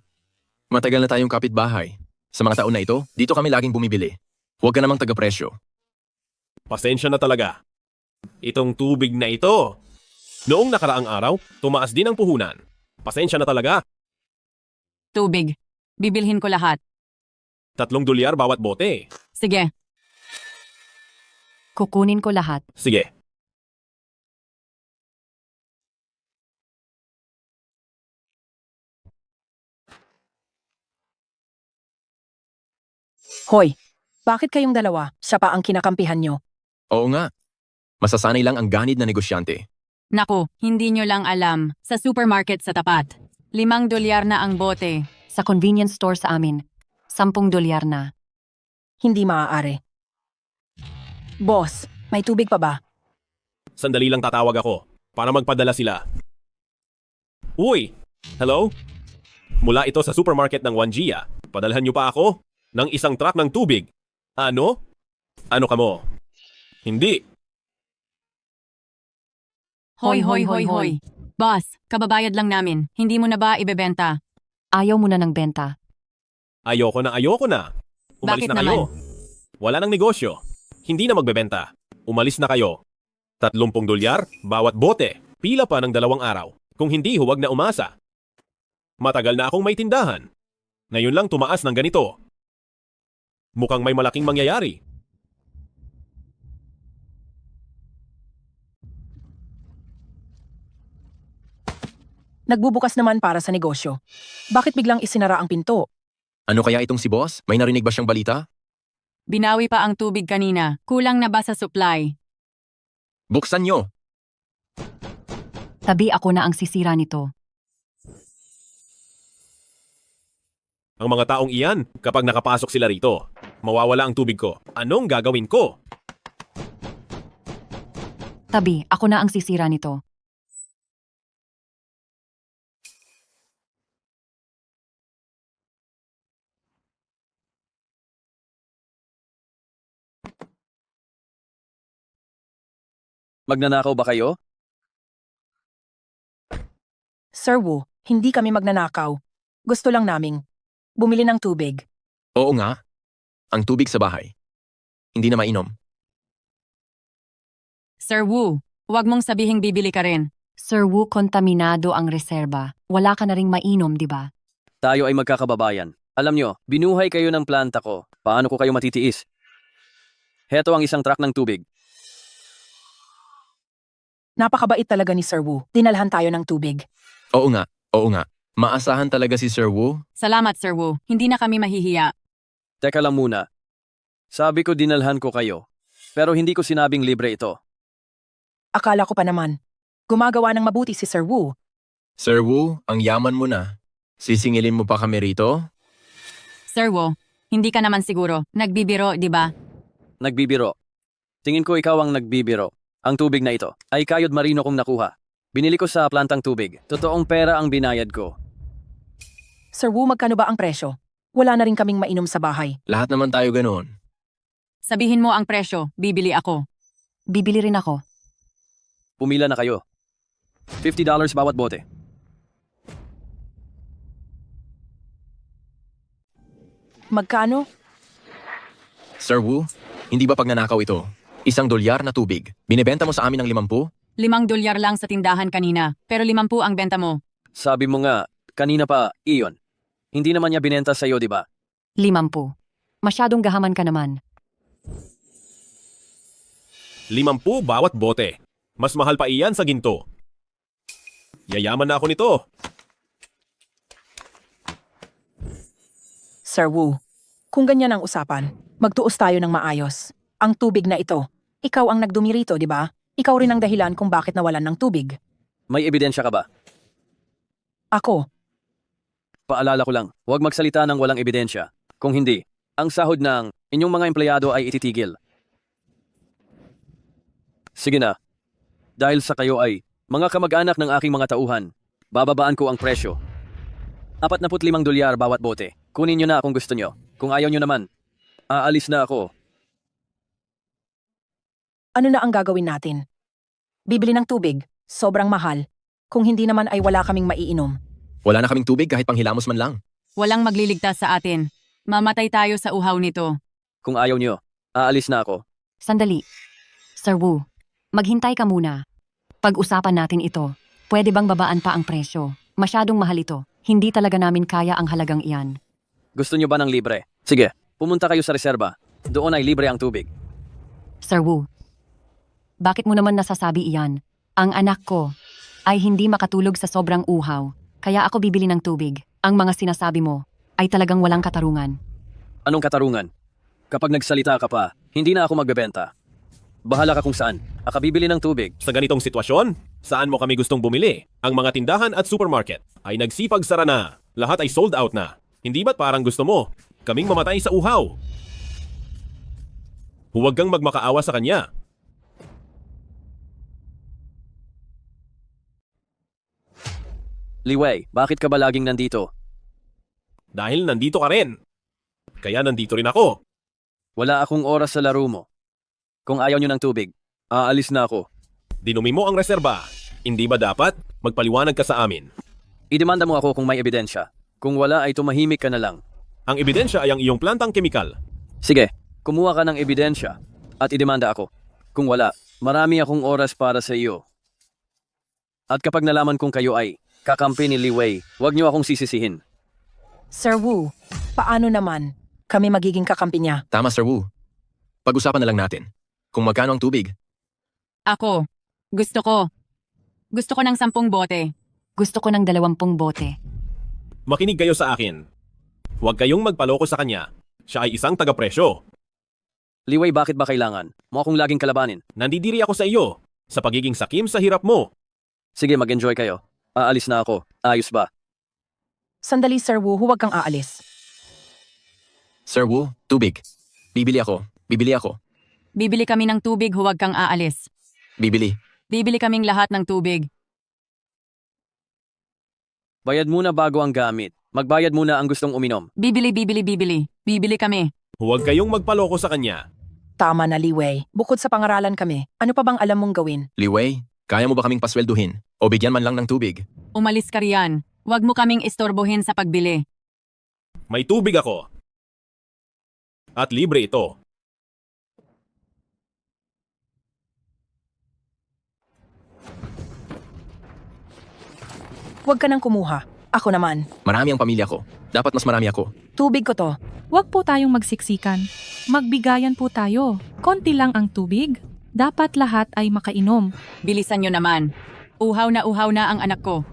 matagal na tayong kapitbahay. Sa mga taon na ito, dito kami laging bumibili. Huwag ka namang taga-presyo. Pasensya na talaga. Itong tubig na ito. Noong nakaraang araw, tumaas din ang puhunan. Pasensya na talaga. Tubig. Bibilhin ko lahat. $3 bawat bote. Sige. Kukunin ko lahat. Sige. Hoy, bakit kayong dalawa? Siya pa ang kinakampihan nyo. Oo nga. Masasanay lang ang ganid na negosyante. Naku, hindi nyo lang alam. Sa supermarket sa tapat. $5 na ang bote. Sa convenience store sa amin, $10 na. Hindi maaari. Boss, may tubig pa ba? Sandali lang tatawag ako para magpadala sila. Uy! Hello? Mula ito sa supermarket ng Wanjia. Padalhan niyo pa ako ng 1 truck ng tubig. Ano? Ano ka mo? Hindi. Hoy, hoy, hoy, hoy. Boss, kababayad lang namin. Hindi mo na ba ibebenta? Ayaw mo na ng benta. Ayoko na. Umalis Bakit na kayo. naman? Wala nang negosyo. Hindi na magbebenta. Umalis na kayo. $30 bawat bote. Pila pa ng 2 araw. Kung hindi, huwag na umasa. Matagal na akong may tindahan. Ngayon lang tumaas ng ganito. Mukhang may malaking mangyayari. Nagbubukas naman para sa negosyo. Bakit biglang isinara ang pinto? Ano kaya itong si boss? May narinig ba siyang balita? Binawi pa ang tubig kanina. Kulang na ba sa supply? Buksan nyo! Tabi ako na ang sisira nito. Ang mga taong iyan, kapag nakapasok sila rito, mawawala ang tubig ko. Anong gagawin ko? Tabi, ako na ang sisira nito. Magnanakaw ba kayo? Sir Wu, hindi kami magnanakaw. Gusto lang naming bumili ng tubig. Oo nga. Ang tubig sa bahay. Hindi na mainom. Sir Wu, huwag mong sabihing bibili ka rin. Sir Wu, kontaminado ang reserba. Wala ka na ring mainom, di ba? Tayo ay magkakababayan. Alam nyo, binuhay kayo ng planta ko. Paano ko kayo matitiis? Heto ang 1 truck ng tubig. Napakabait talaga ni Sir Wu. Dinalhan tayo ng tubig. Oo nga. Maasahan talaga si Sir Wu. Salamat, Sir Wu. Hindi na kami mahihiya. Teka lang muna. Sabi ko dinalhan ko kayo. Pero hindi ko sinabing libre ito. Akala ko pa naman. Gumagawa ng mabuti si Sir Wu. Sir Wu, ang yaman mo na. Sisingilin mo pa kami rito? Sir Wu, Hindi ka naman siguro. Nagbibiro, di ba? Nagbibiro. Tingin ko ikaw ang nagbibiro. Ang tubig na ito ay kayod marino kong nakuha. Binili ko sa plantang tubig. Totoong pera ang binayad ko. Sir Wu, magkano ba ang presyo? Wala na rin kaming mainom sa bahay. Lahat naman tayo ganoon. Sabihin mo ang presyo, bibili ako. Bibili rin ako. Pumila na kayo. $50 bawat bote. Magkano? Sir Wu, hindi ba pagnanakaw ito? $1 na tubig. Binebenta mo sa amin ng 50? $5 lang sa tindahan kanina, pero 50 ang benta mo. Sabi mo nga, kanina pa, iyon. Hindi naman niya binenta sa'yo, di ba? 50. Masyadong gahaman ka naman. 50 bawat bote. Mas mahal pa iyan sa ginto. Yayaman na ako nito. Sir Wu, kung ganyan ang usapan, magtuos tayo ng maayos. Ang tubig na ito, ikaw ang nagdumi rito, di ba? Ikaw rin ang dahilan kung bakit nawalan ng tubig. May ebidensya ka ba? Ako, Paalala ko lang, huwag magsalita ng walang ebidensya. Kung hindi, ang sahod ng inyong mga empleyado ay ititigil. Sige na. Dahil sa kayo ay mga kamag-anak ng aking mga tauhan, bababaan ko ang presyo. $45 bawat bote. Kunin nyo na kung gusto nyo. Kung ayaw nyo naman, aalis na ako. ano na ang gagawin natin? Bibili ng tubig, sobrang mahal. Kung hindi naman ay wala kaming maiinom. Wala na kaming tubig kahit panghilamos man lang. Walang magliligtas sa atin. Mamatay tayo sa uhaw nito. Kung ayaw nyo, aalis na ako. Sandali. Sir Wu, maghintay ka muna. Pag-usapan natin ito. Pwede bang babaan pa ang presyo? Masyadong mahal ito. Hindi talaga namin kaya ang halagang iyan. Gusto nyo ba ng libre? Sige, pumunta kayo sa reserba. Doon ay libre ang tubig. Sir Wu, bakit mo naman nasasabi iyan? Ang anak ko ay hindi makatulog sa sobrang uhaw. Kaya ako bibili ng tubig. Ang mga sinasabi mo ay talagang walang katarungan. Anong katarungan? Kapag nagsalita ka pa, hindi na ako magbebenta. Bahala ka kung saan. Akabibili ng tubig. Sa ganitong sitwasyon, saan mo kami gustong bumili? Ang mga tindahan at supermarket ay nagsipagsara na. Lahat ay sold out na. Hindi ba't parang gusto mo kaming mamatay sa uhaw? Huwag kang magmakaawa sa kanya. Liwei, bakit ka ba laging nandito? Dahil nandito ka rin. Kaya nandito rin ako. Wala akong oras sa laro mo. Kung ayaw nyo ng tubig, aalis na ako. Dinumi mo ang reserba. Hindi ba dapat magpaliwanag ka sa amin? Idemanda mo ako kung may ebidensya. Kung wala ay tumahimik ka na lang. Ang ebidensya ay ang iyong plantang kemikal. Sige, kumuha ka ng ebidensya at idemanda ako. Kung wala, marami akong oras para sa iyo. At kapag nalaman kong kayo ay kakampi ni Liwei, huwag niyo akong sisisihin. Sir Wu, paano naman? Kami magiging kakampi niya. Tama, Sir Wu. Pag-usapan na lang natin. Kung magkano ang tubig. Ako. Gusto ko. Gusto ko ng 10 bote. Gusto ko ng 20 bote. Makinig kayo sa akin. Huwag kayong magpaloko sa kanya. Siya ay isang taga-presyo. Liwei, bakit ba kailangan? Mo akong laging kalabanin. Nandidiri ako sa iyo sa pagiging sakim sa hirap mo. Sige, mag-enjoy kayo. Aalis na ako. Ayos ba? Sandali, Sir Wu, huwag kang aalis. Sir Wu, tubig. Bibili ako. Bibili ako. Bibili kami ng tubig, huwag kang aalis. Bibili. Bibili kaming lahat ng tubig. Bayad muna bago ang gamit. Magbayad muna ang gustong uminom. Bibili. Bibili kami. Huwag kayong magpaloko sa kanya. Tama na, Liwei. Bukod sa pangaralan kami, ano pa bang alam mong gawin? Liwei, kaya mo ba kaming paswelduhin? O bigyan man lang ng tubig? Umalis ka riyan. Huwag mo kaming istorbohin sa pagbili. May tubig ako. At libre ito. Huwag ka nang kumuha. Ako naman. Marami ang pamilya ko. Dapat mas marami ako. Tubig ko to. Huwag po tayong magsiksikan. Magbigayan po tayo. Konti lang ang tubig. Dapat lahat ay makainom. Bilisan nyo naman. Uhaw na ang anak ko.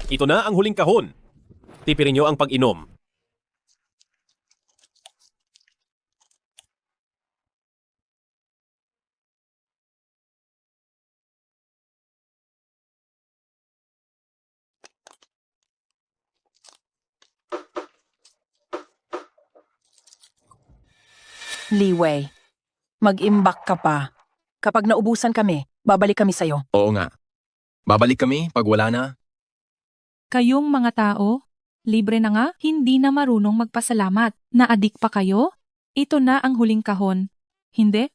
Ito na ang huling kahon. Tipirin niyo ang pag-inom. Liway, mag-imbak ka pa. Kapag naubusan kami, babalik kami sa'yo. Oo nga. Babalik kami pag wala na. Kayong mga tao, libre na nga, hindi na marunong magpasalamat. Naadik pa kayo? Ito na ang huling kahon. Hindi?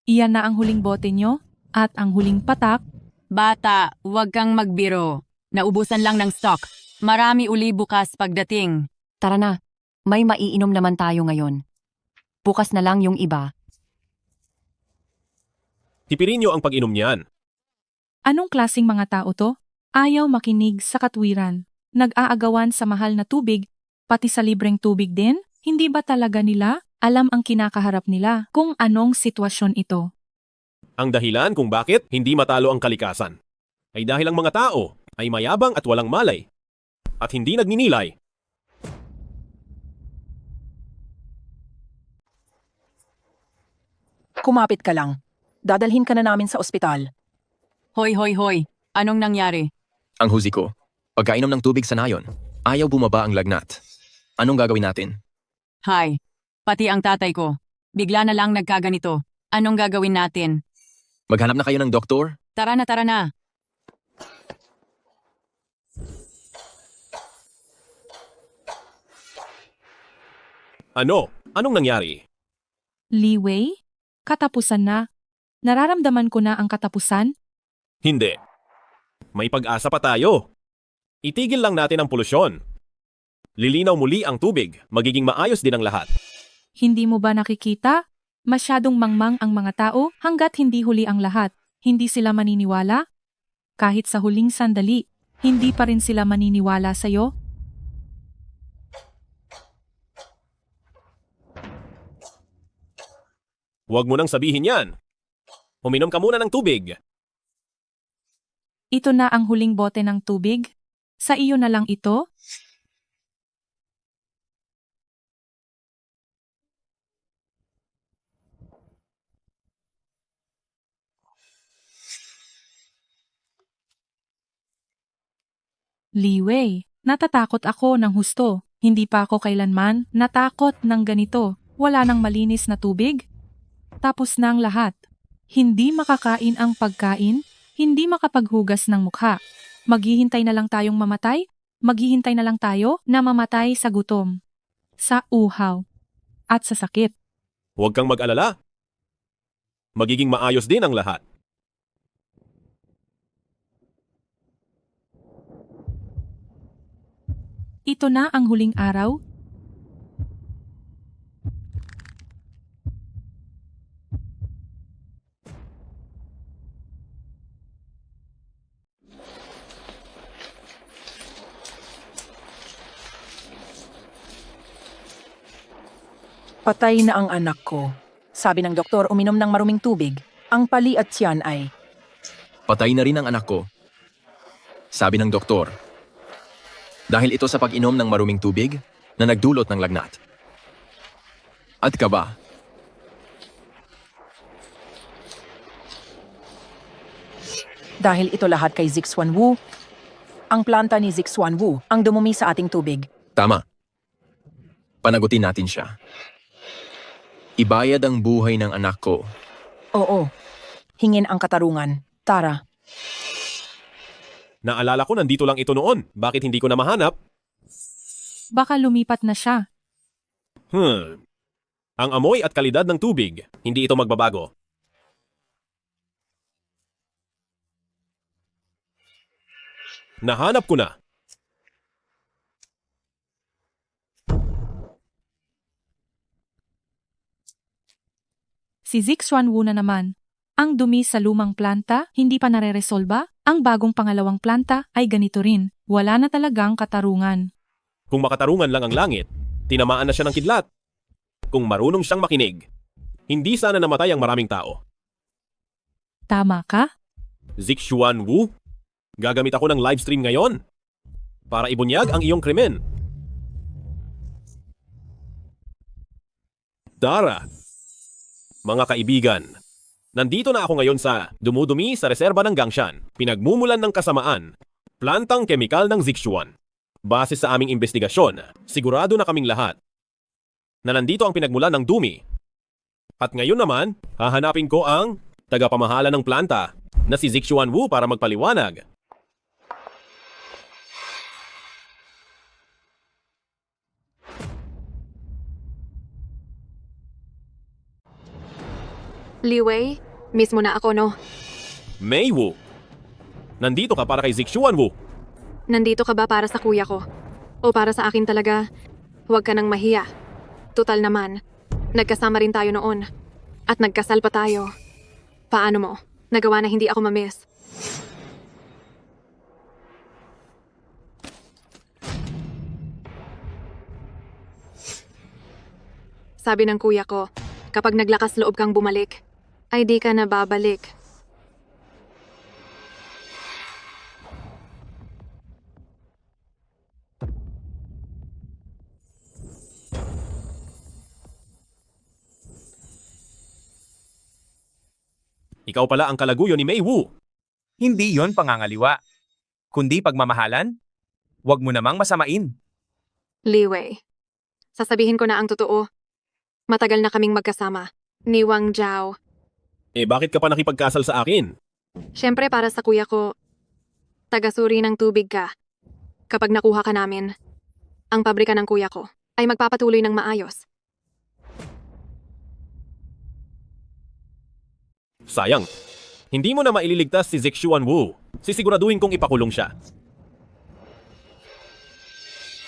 Iyan na ang huling bote nyo at ang huling patak. Bata, huwag kang magbiro. Naubusan lang ng stock. Marami uli bukas pagdating. Tara na, may maiinom naman tayo ngayon. Bukas na lang yung iba. Tipirin niyo ang pag-inom niyan. Anong klasing mga tao to? Ayaw makinig sa katwiran. Nag-aagawan sa mahal na tubig, pati sa libreng tubig din? Hindi ba talaga nila alam ang kinakaharap nila kung anong sitwasyon ito? Ang dahilan kung bakit hindi matalo ang kalikasan ay dahil ang mga tao ay mayabang at walang malay at hindi nagninilay. Kumapit ka lang. Dadalhin ka na namin sa ospital. Hoy, hoy, hoy. Anong nangyari? Ang huzi ko, pagkainom ng tubig sa nayon, ayaw bumaba ang lagnat. Anong gagawin natin? Hay, pati ang tatay ko. Bigla na lang nagkaganito. Anong gagawin natin? Maghanap na kayo ng doktor? Tara na, tara na. Ano? Anong nangyari? Liway? Katapusan na. Nararamdaman ko na ang katapusan. Hindi. May pag-asa pa tayo. Itigil lang natin ang polusyon. Lilinaw muli ang tubig, magiging maayos din ang lahat. Hindi mo ba nakikita? Masyadong mangmang ang mga tao hanggat hindi huli ang lahat. Hindi sila maniniwala? Kahit sa huling sandali, hindi pa rin sila maniniwala sa'yo? Huwag mo nang sabihin yan. Uminom ka muna ng tubig. Ito na ang huling bote ng tubig? Sa iyo na lang ito? Liway, natatakot ako ng husto. Hindi pa ako kailanman natakot ng ganito. Wala nang malinis na tubig. Tapos na ang lahat. Hindi makakain ang pagkain, hindi makapaghugas ng mukha. Maghihintay na lang tayong mamatay? Maghihintay na lang tayo na mamatay sa gutom, sa uhaw, at sa sakit. Huwag kang mag-alala. Magiging maayos din ang lahat. Ito na ang huling araw. Patay na ang anak ko. Sabi ng doktor, uminom ng maruming tubig. Ang pali at tiyan ay... Patay na rin ang anak ko. Sabi ng doktor. Dahil ito sa pag-inom ng maruming tubig na nagdulot ng lagnat. At kaba. Dahil ito lahat kay Zixuan Wu, ang planta ni Zixuan Wu ang dumumi sa ating tubig. Tama. Panagutin natin siya. Ibayad ang buhay ng anak ko. Oo. Hingin ang katarungan. Tara. Naalala ko nandito lang ito noon. Bakit hindi ko na mahanap? Baka lumipat na siya. Ang amoy at kalidad ng tubig, hindi ito magbabago. Nahanap ko na. Si Zixuan Wu na naman. Ang dumi sa lumang planta, hindi pa nare-resolba. Ang bagong pangalawang planta ay ganito rin. Wala na talagang katarungan. Kung makatarungan lang ang langit, tinamaan na siya ng kidlat. Kung marunong siyang makinig, hindi sana namatay ang maraming tao. Tama ka? Zixuan Wu? Gagamit ako ng livestream ngayon. para ibunyag ang iyong krimen. Dara. Mga kaibigan, nandito na ako ngayon sa dumudumi sa reserba ng Gangshan, pinagmumulan ng kasamaan, plantang kemikal ng Zixuan. Base sa aming investigasyon, sigurado na kaming lahat na nandito ang pinagmulan ng dumi. At ngayon naman, hahanapin ko ang tagapamahala ng planta na si Zixuan Wu para magpaliwanag. Liwei, mismo na ako, no? Mei Wu, nandito ka para kay Zixuan Wu. Nandito ka ba para sa kuya ko? O para sa akin talaga? Huwag ka nang mahiya. Tutal naman, nagkasama rin tayo noon. At nagkasal pa tayo. Paano mo? Nagawa na hindi ako mamiss. Sabi ng kuya ko, kapag naglakas loob kang bumalik, ay di ka na babalik. Ikaw pala ang kalaguyo ni Mei Wu. Hindi yon pangangaliwa, kundi pagmamahalan. Huwag mo namang masamain. Liwei, sasabihin ko na ang totoo. Matagal na kaming magkasama. Ni Wang Jiao. Bakit ka pa nakipagkasal sa akin? Siyempre para sa kuya ko, taga-suri ng tubig ka. Kapag nakuha ka namin, ang pabrika ng kuya ko ay magpapatuloy ng maayos. Sayang, hindi mo na maililigtas si Zixuan Wu. Sisiguraduhin kong ipakulong siya.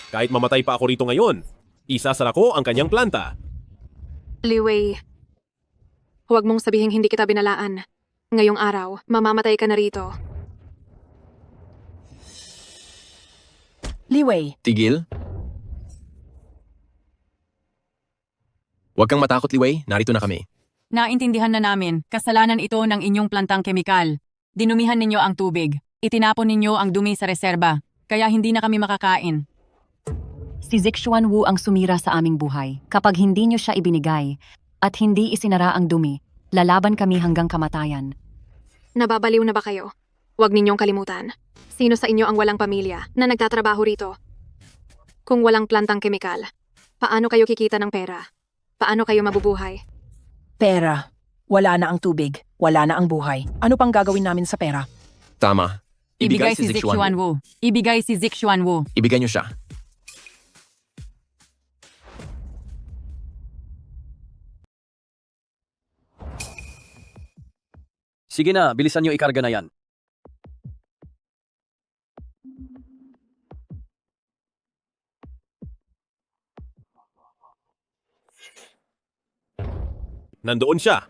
Kahit mamatay pa ako rito ngayon, isasara ko ang kanyang planta. Liwei, huwag mong sabihing hindi kita binalaan. Ngayong araw, mamamatay ka na rito. Liwei, Tigil. Huwag kang matakot, Liwei. Narito na kami. Naintindihan na namin, kasalanan ito ng inyong plantang kemikal. Dinumihan ninyo ang tubig. Itinapon ninyo ang dumi sa reserba, kaya hindi na kami makakain. Si Zixuan Wu ang sumira sa aming buhay. Kapag hindi nyo siya ibinigay at hindi isinara ang dumi, lalaban kami hanggang kamatayan. Nababaliw na ba kayo? Huwag ninyong kalimutan. Sino sa inyo ang walang pamilya na nagtatrabaho rito? Kung walang plantang kemikal, paano kayo kikita ng pera? Paano kayo mabubuhay? pera. Wala na ang tubig. Wala na ang buhay. Ano pang gagawin namin sa pera? Tama. Ibigay si Zixuan Wu. Ibigay si Zixuan Wu. Ibigay niyo siya. Sige na, bilisan nyo ikarga na yan. Nandoon siya.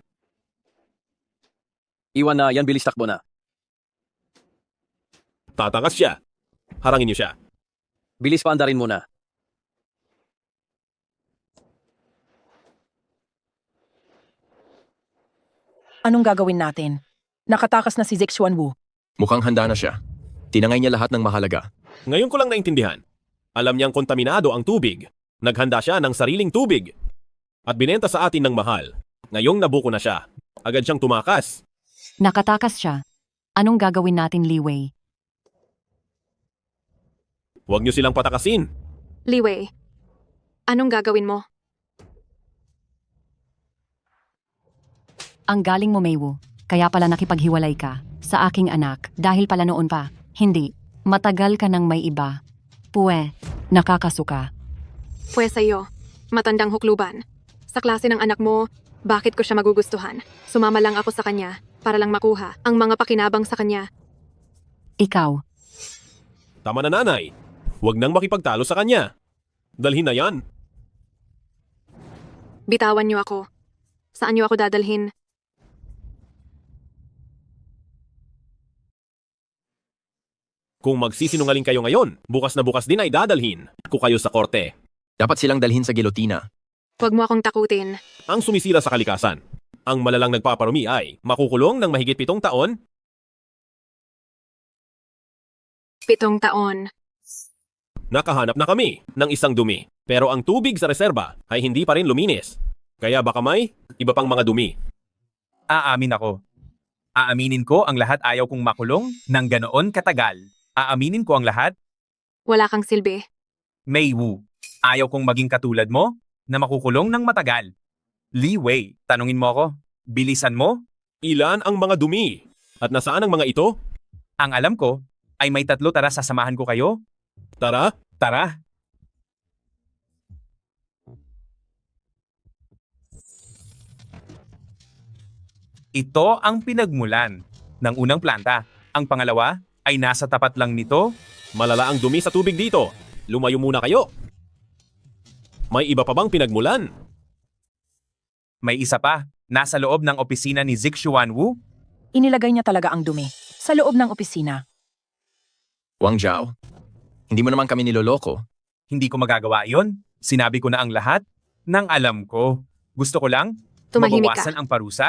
Iwan na, yan bilis takbo na. Tatakas siya. Harangin niyo siya. Bilis paandarin muna. Anong gagawin natin? Nakatakas na si Zixuan Wu. Mukhang handa na siya. Tinangay niya lahat ng mahalaga. Ngayon ko lang naintindihan. Alam niyang kontaminado ang tubig. Naghanda siya ng sariling tubig. At binenta sa atin ng mahal. Ngayong nabuko na siya. Agad siyang tumakas. Nakatakas siya. Anong gagawin natin, Li Wei? Huwag niyo silang patakasin. Liwei, anong gagawin mo? Ang galing mo, Meiwu. Kaya pala nakipaghiwalay ka sa aking anak dahil pala noon pa. Hindi. Matagal ka nang may iba. Pue, nakakasuka. Pwes sa'yo, matandang hukluban. Sa klase ng anak mo, bakit ko siya magugustuhan? Sumama lang ako sa kanya para lang makuha ang mga pakinabang sa kanya. Ikaw, Tama na, nanay. Huwag nang makipagtalo sa kanya. Dalhin na yan. Bitawan niyo ako. Saan niyo ako dadalhin? Kung magsisinungaling kayo ngayon, bukas na bukas din ay dadalhin ko kayo sa korte. Dapat silang dalhin sa gilotina. Huwag mo akong takutin. Ang sumisira sa kalikasan. Ang malalang nagpaparumi ay makukulong ng mahigit 7 taon. 7 taon. Nakahanap na kami ng isang dumi. Pero ang tubig sa reserba ay hindi pa rin luminis. Kaya baka may iba pang mga dumi. Aamin ako. Aaminin ko ang lahat ayaw kong makulong ng ganoon katagal. Aaminin ko ang lahat. Wala kang silbi. Mei Wu, ayaw kong maging katulad mo na makukulong ng matagal. Li Wei, tanungin mo ako. Bilisan mo? Ilan ang mga dumi? At nasaan ang mga ito? Ang alam ko ay may 3, tara sasamahan ko kayo. Tara, Tara. Ito ang pinagmulan ng unang planta. Ang pangalawa ay nasa tapat lang nito. malala ang dumi sa tubig dito. Lumayo muna kayo. May iba pa bang pinagmulan? May isa pa, nasa loob ng opisina ni Zik Xuanwu. Inilagay niya talaga ang dumi sa loob ng opisina. Wang Zhao, hindi mo naman kami niloloko. Hindi ko magagawa iyon. Sinabi ko na ang lahat ng alam ko. Gusto ko lang Tumahimik mabawasan ka. ang parusa.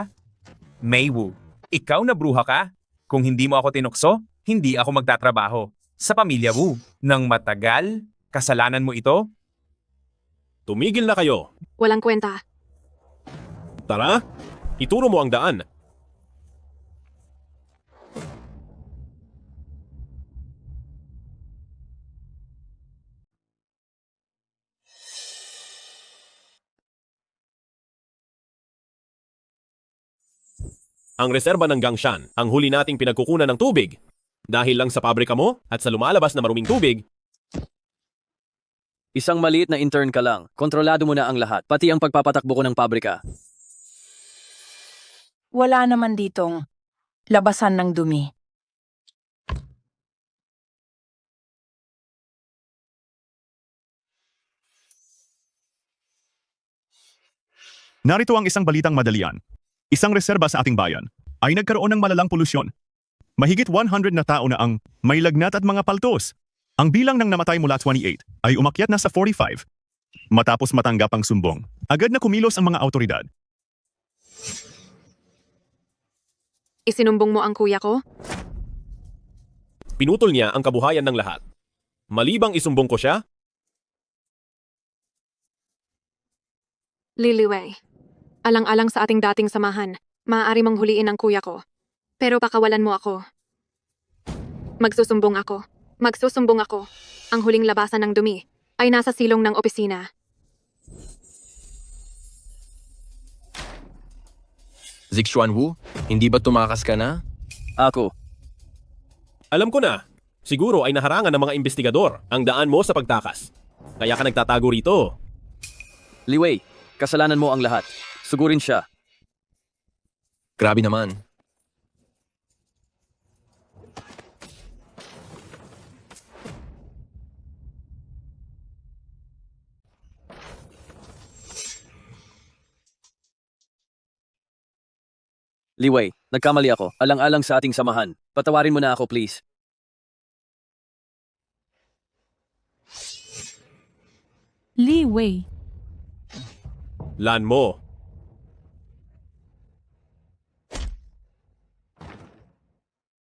Mei Wu, ikaw na bruha ka. Kung hindi mo ako tinukso, hindi ako magtatrabaho. Sa pamilya Wu, nang matagal, kasalanan mo ito? Tumigil na kayo. Walang kwenta. Tara, ituro mo ang daan. Ang reserba ng Gangshan, ang huli nating pinagkukunan ng tubig. Dahil lang sa pabrika mo at sa lumalabas na maruming tubig, Isang maliit na intern ka lang. Kontrolado mo na ang lahat, pati ang pagpapatakbo ko ng pabrika. Wala naman ditong labasan ng dumi. Narito ang isang balitang madalian. Isang reserba sa ating bayan ay nagkaroon ng malalang polusyon. Mahigit 100 na tao na ang may lagnat at mga paltos. Ang bilang ng namatay mula 28 ay umakyat na sa 45. Matapos matanggap ang sumbong, agad na kumilos ang mga autoridad. Isinumbong mo ang kuya ko? pinutol niya ang kabuhayan ng lahat. Malibang isumbong ko siya, Liliway. Alang-alang sa ating dating samahan, maaari mong huliin ang kuya ko. Pero pakawalan mo ako. Magsusumbong ako. Magsusumbong ako. Ang huling labasan ng dumi ay nasa silong ng opisina. Zixuanwu, hindi ba tumakas ka na? Ako. alam ko na. Siguro ay naharangan ng mga investigador ang daan mo sa pagtakas. Kaya ka nagtatago rito. Liwei, kasalanan mo ang lahat. Sugurin siya. Grabe naman. Liwei, nagkamali ako. Alang-alang sa ating samahan. Patawarin mo na ako, please. Li Wei. Lan mo.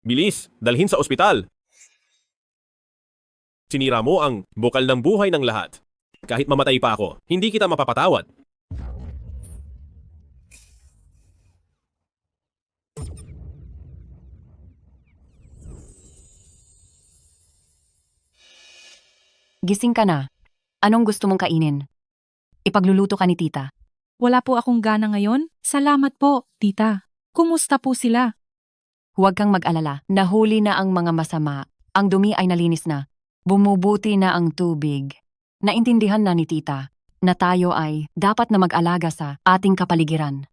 Bilis, dalhin sa ospital. Sinira mo ang bukal ng buhay ng lahat. Kahit mamatay pa ako, hindi kita mapapatawad. Gising ka na. Anong gusto mong kainin? Ipagluluto ka ni tita. Wala po akong gana ngayon. Salamat po, tita. Kumusta po sila? Huwag kang mag-alala. Nahuli na ang mga masama. Ang dumi ay nalinis na. Bumubuti na ang tubig. Naintindihan na ni tita na tayo ay dapat na mag-alaga sa ating kapaligiran.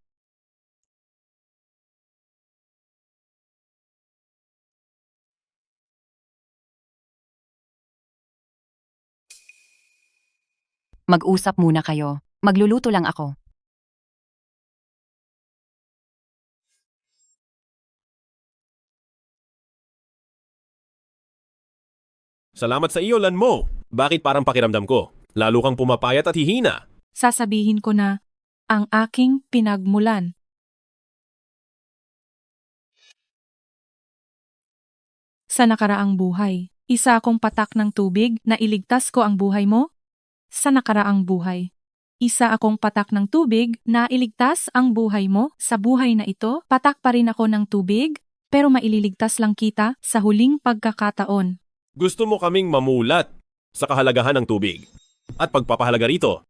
Mag-usap muna kayo. Magluluto lang ako. Salamat sa iyo, Lan mo. Bakit parang pakiramdam ko? Lalo kang pumapayat at hihina. Sasabihin ko na, ang aking pinagmulan. Sa nakaraang buhay, Isa akong patak ng tubig na iligtas ko ang buhay mo sa nakaraang buhay. Isa akong patak ng tubig na iligtas ang buhay mo sa buhay na ito. Patak pa rin ako ng tubig, pero maililigtas lang kita sa huling pagkakataon. Gusto mo kaming mamulat sa kahalagahan ng tubig at pagpapahalaga rito.